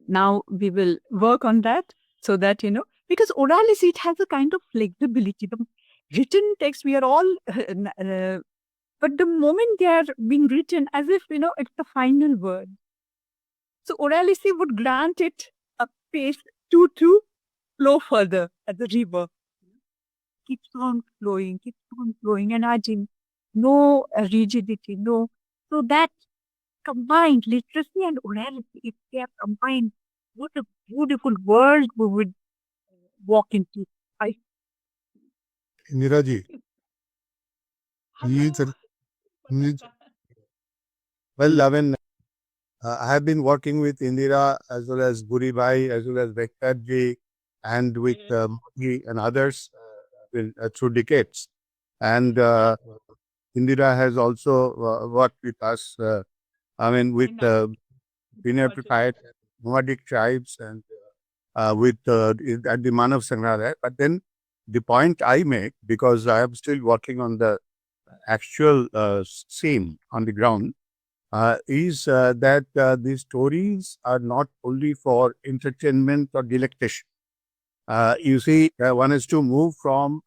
B: Now we will work on that so that, because orality, it has a kind of flexibility. The written text, we are all, but the moment they are being written as if, it's the final word. So orality would grant it space to flow further as the river. Keeps on flowing, and imagine no rigidity, no. So that combined literacy and orality, if they are combined, what a beautiful world we would walk into. I
F: Indira ji, well, Lavin, I have been working with Indira as well as Buri Bhai, as well as Venkat ji, and with Modi and others through decades. And Indira has also worked with us, with Vinay Prakash, nomadic tribes, and with at the Manav Sangrahalaya. But then the point I make, because I am still working on the actual scene on the ground, is that these stories are not only for entertainment or delectation. You see, one is to move from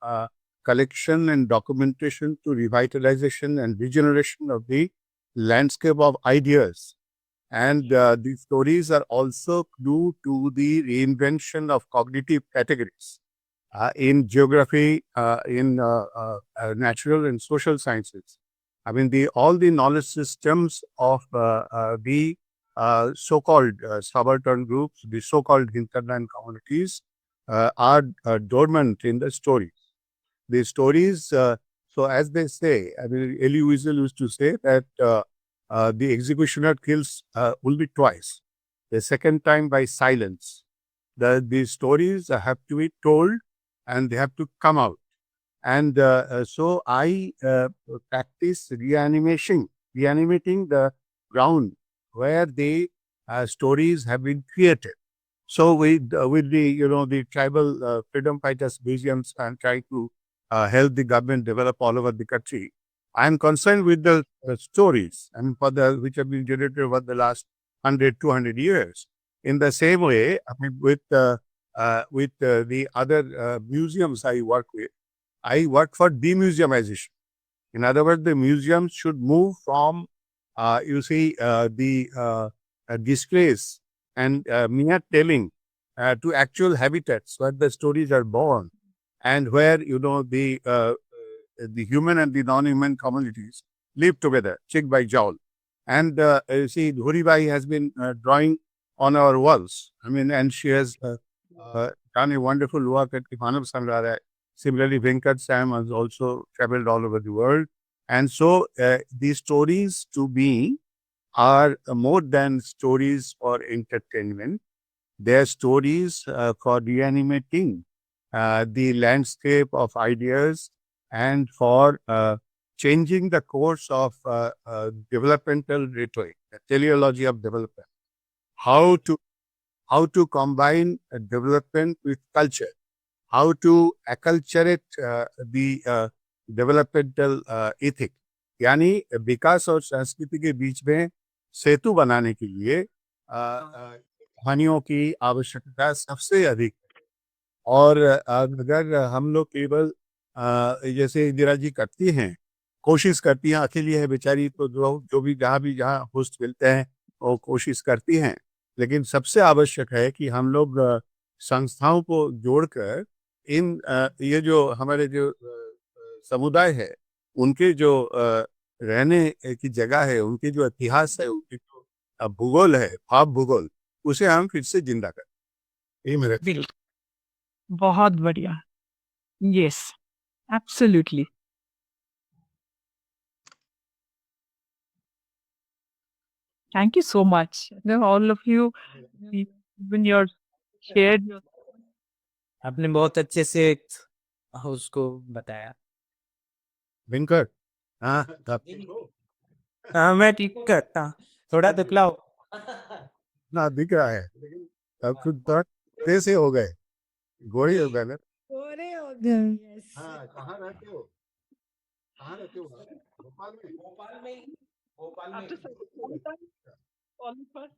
F: collection and documentation to revitalization and regeneration of the landscape of ideas. And these stories are also due to the reinvention of cognitive categories in geography, in natural and social sciences. I mean, all the knowledge systems of the so-called subaltern groups, the so-called hinterland communities, are dormant in the stories. The stories, so as they say, I mean, Elie Wiesel used to say that the executioner kills will be twice. The second time by silence. The stories have to be told and they have to come out. And so I practice reanimating the ground where the stories have been created. So with the tribal freedom fighters museums, I'm trying to help the government develop all over the country. I'm concerned with the stories and which have been generated over the last 100, 200 years. In the same way, I mean, with the other museums I work with, I work for demuseumization. In other words, the museums should move from, the displays and mere telling to actual habitats where the stories are born and where, the human and the non-human communities live together, cheek by jowl. And you see, Buri Bhai has been drawing on our walls. I mean, and she has done a wonderful work at the Manav Sangrahalaya. Similarly, Venkat Sam has also traveled all over the world. And so these stories to me are more than stories for entertainment. They are stories for reanimating the landscape of ideas and for changing the course of developmental rhetoric, the teleology of development. How to combine development with culture. How to acculturate the developmental ethic. यानी विकास और संस्कृति के बीच में सेतु बनाने के लिए कहानियों की आवश्यकता सबसे अधिक है। और अगर हम लोग केवल जैसे इंदिरा जी करती हैं, कोशिश करती हैं, अकेली है बेचारी, तो जो भी जहाँ होस्ट मिलते हैं वो कोशिश करती हैं, लेकिन सबसे आवश्यक है कि हम लोग संस्थाओं को जोड़कर इन ये जो हमारे जो समुदाय है, उनके जो रहने की जगह है, उनके जो इतिहास है, उनके जो भूगोल है, भाव भूगोल, उसे हम फिर से जिंदा करें। ये मेरा
B: बिल्कुल, बहुत बढ़िया। Yes, absolutely. Thank you so much. All of you, when you're shared your
D: आपने बहुत अच्छे से उसको बताया।
F: वेंकट,
D: हाँ, मैं ठीक करता हूँ। थोड़ा तो खिलाओ।
F: ना दिख रहा है, अब खुद तक कैसे हो गए, गोरी हो गए ना।
H: गोरे हो गए। Yes.
F: हाँ, कहाँ रहते हो? भोपाल में।
B: after some time, all of us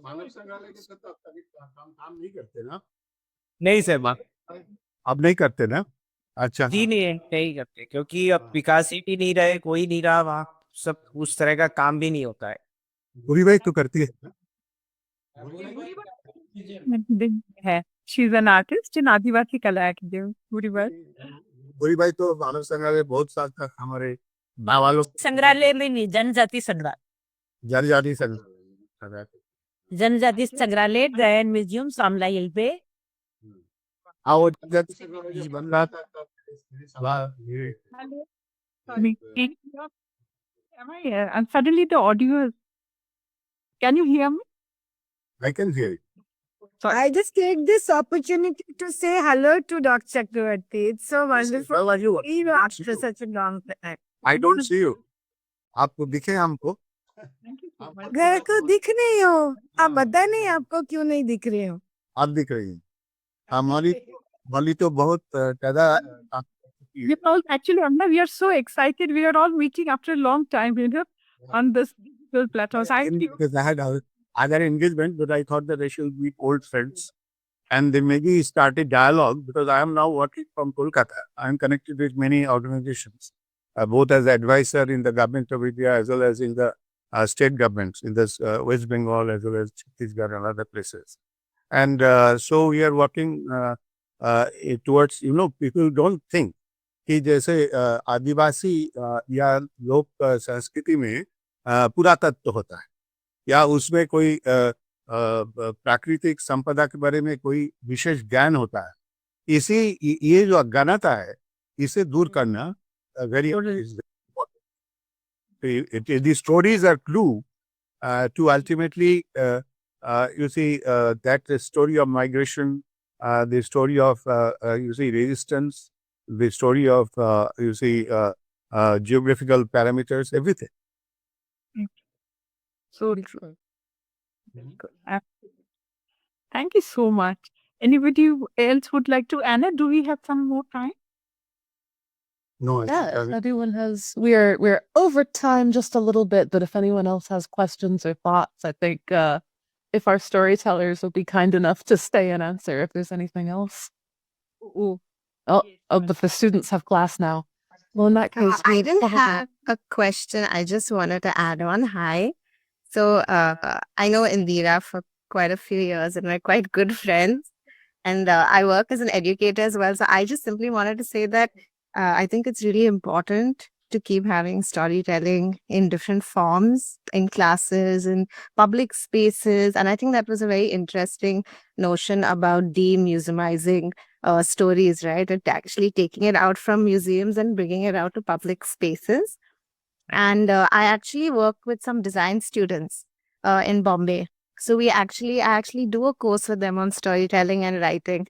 F: मानव संग्रहालय के साथ आप कभी काम नहीं करते ना?
D: नहीं सर, माँ
F: अब नहीं करते ना? अच्छा,
D: जी नहीं करते, क्योंकि अब विकास ही भी नहीं रहे, कोई नहीं रहा वहाँ, सब उस तरह का काम भी नहीं होता है।
F: पूरी भाई तो करती है।
B: है. She's an artist in Adivasi Kala Academy. Buri bhai.
F: बुरी भाई तो मानव संग्रहालय बहुत साल तक हमारे बाबा लोग
C: संग्रहालय में नहीं, जनजाति संग्रहालय,
F: जनजाति संग्रहालय
C: जनजाति संग्रहालय, जैन म्यूजियम, सामला हिल पे.
F: और जनजाति संग्रहालय बन रहा था तब सभा ये
B: Am I here? And suddenly the audio is. Can you hear me?
F: I can hear it.
H: I just take this opportunity to say hello to Dr. Chakravarti. It's so wonderful.
F: How are you?
H: Even after such a long time.
F: I don't see you. आपको दिखे हमको?
H: घर को दिख नहीं हो. आप बता नहीं आपको क्यों नहीं दिख रहे हो.
F: आप दिख रही हैं. हमारी तो बहुत ज्यादा
B: You know, actually, Amna, we are so excited. We are all meeting after a long time, on this digital platform. So I think
F: because I had other engagement, but I thought that I should meet old friends. And then maybe started dialogue because I am now working from Kolkata. I am connected with many organizations, both as advisor in the government of India as well as in the state governments in this West Bengal as well as Chhattisgarh and other places. And so we are working towards, people don't think कि जैसे आदिवासी या लोक संस्कृति में पुरातत्व होता है या उसमें कोई प्राकृतिक संपदा के बारे में कोई विशेष ज्ञान होता है. ये जो अज्ञानता है इसे दूर करना very the stories are clue to ultimately you see that the story of migration, the story of resistance, the story of geographical parameters, everything.
B: so true. Thank you so much. Anybody else would like to? Anna, do we have some more time?
F: No, I
A: Yeah,
F: think
A: if anyone has, we're over time just a little bit, but if anyone else has questions or thoughts, I think if our storytellers will be kind enough to stay and answer if there's anything else. But the students have class now. Well, in that case,
L: I didn't have a question. I just wanted to add on. Hi. So I know Indira for quite a few years and we're quite good friends. And I work as an educator as well. So I just simply wanted to say that I think it's really important to keep having storytelling in different forms, in classes, in public spaces. And I think that was a very interesting notion about demuseumizing stories, right? And actually taking it out from museums and bringing it out to public spaces. And I actually work with some design students in Bombay. So I actually do a course with them on storytelling and writing.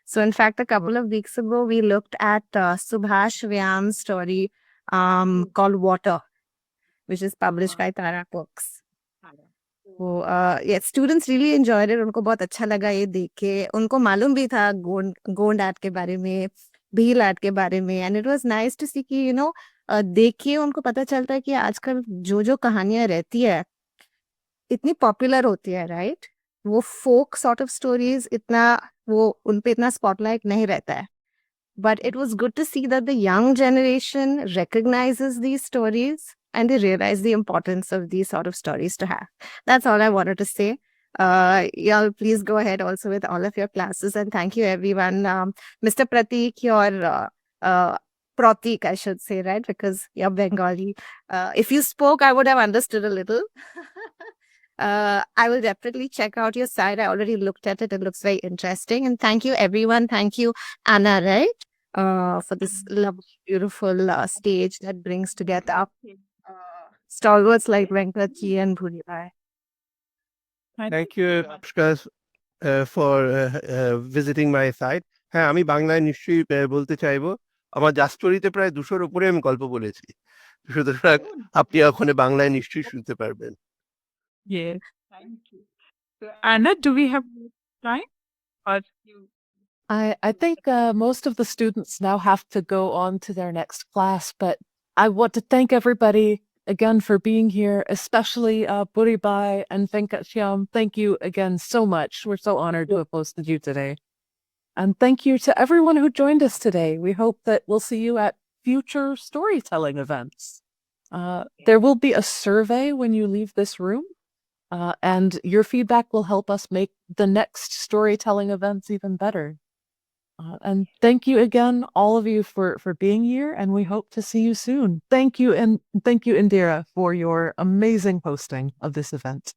L: So in fact, a couple of weeks ago, we looked at Subhash Vyam's story called Water, which is published by Tara Books. So yeah, students really enjoyed it. उनको बहुत अच्छा लगा ये देख के. उनको मालूम भी था गोंड आर्ट के बारे में, भील आर्ट के बारे में. And it was nice to see कि देख के उनको पता चलता है कि आजकल जो कहानियां रहती है इतनी पॉपुलर होती है, राइट? वो फोक सॉर्ट ऑफ स्टोरीज उन पे इतना स्पॉटलाइट नहीं रहता है. But it was good to see that the young generation recognizes these stories and they realize the importance of these sort of stories to have. That's all I wanted to say. Y'all, please go ahead also with all of your classes. And thank you, everyone. Mr. Pratik, your Pratik, I should say, right? Because you're Bengali. If you spoke, I would have understood a little. I will definitely check out your site. I already looked at it. It looks very interesting. And thank you, everyone. Thank you, Anna, right? For this lovely, beautiful stage that brings together stalwarts like Venkatji and Bhuri.
J: Thank you, Pushkar, for visiting my site. হ্যাঁ, আমি বাংলায় নিশ্চয়ই বলতে চাইবো। আমার জাস্টোরিতে প্রায় 200-র উপরে আমি গল্প বলেছি। সুতরাং আপনি ওখানে বাংলায় নিশ্চয়ই শুনতে পারবেন।
B: Yes, thank you. So, Anna, do we have time? Or
A: I think most of the students now have to go on to their next class, but I want to thank everybody again for being here, especially Buribai and Venkatsham. Thank you again so much. We're so honored to have hosted you today. And thank you to everyone who joined us today. We hope that we'll see you at future storytelling events. There will be a survey when you leave this room. And your feedback will help us make the next storytelling events even better. And thank you again, all of you, for being here, and we hope to see you soon. Thank you, and thank you, Indira, for your amazing hosting of this event.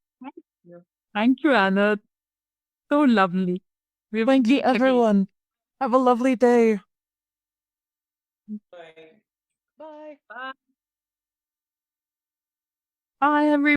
B: Thank you, Anna. So lovely.
A: Thank you, everyone. Have a lovely day. Bye. Bye.
B: Bye, everyone.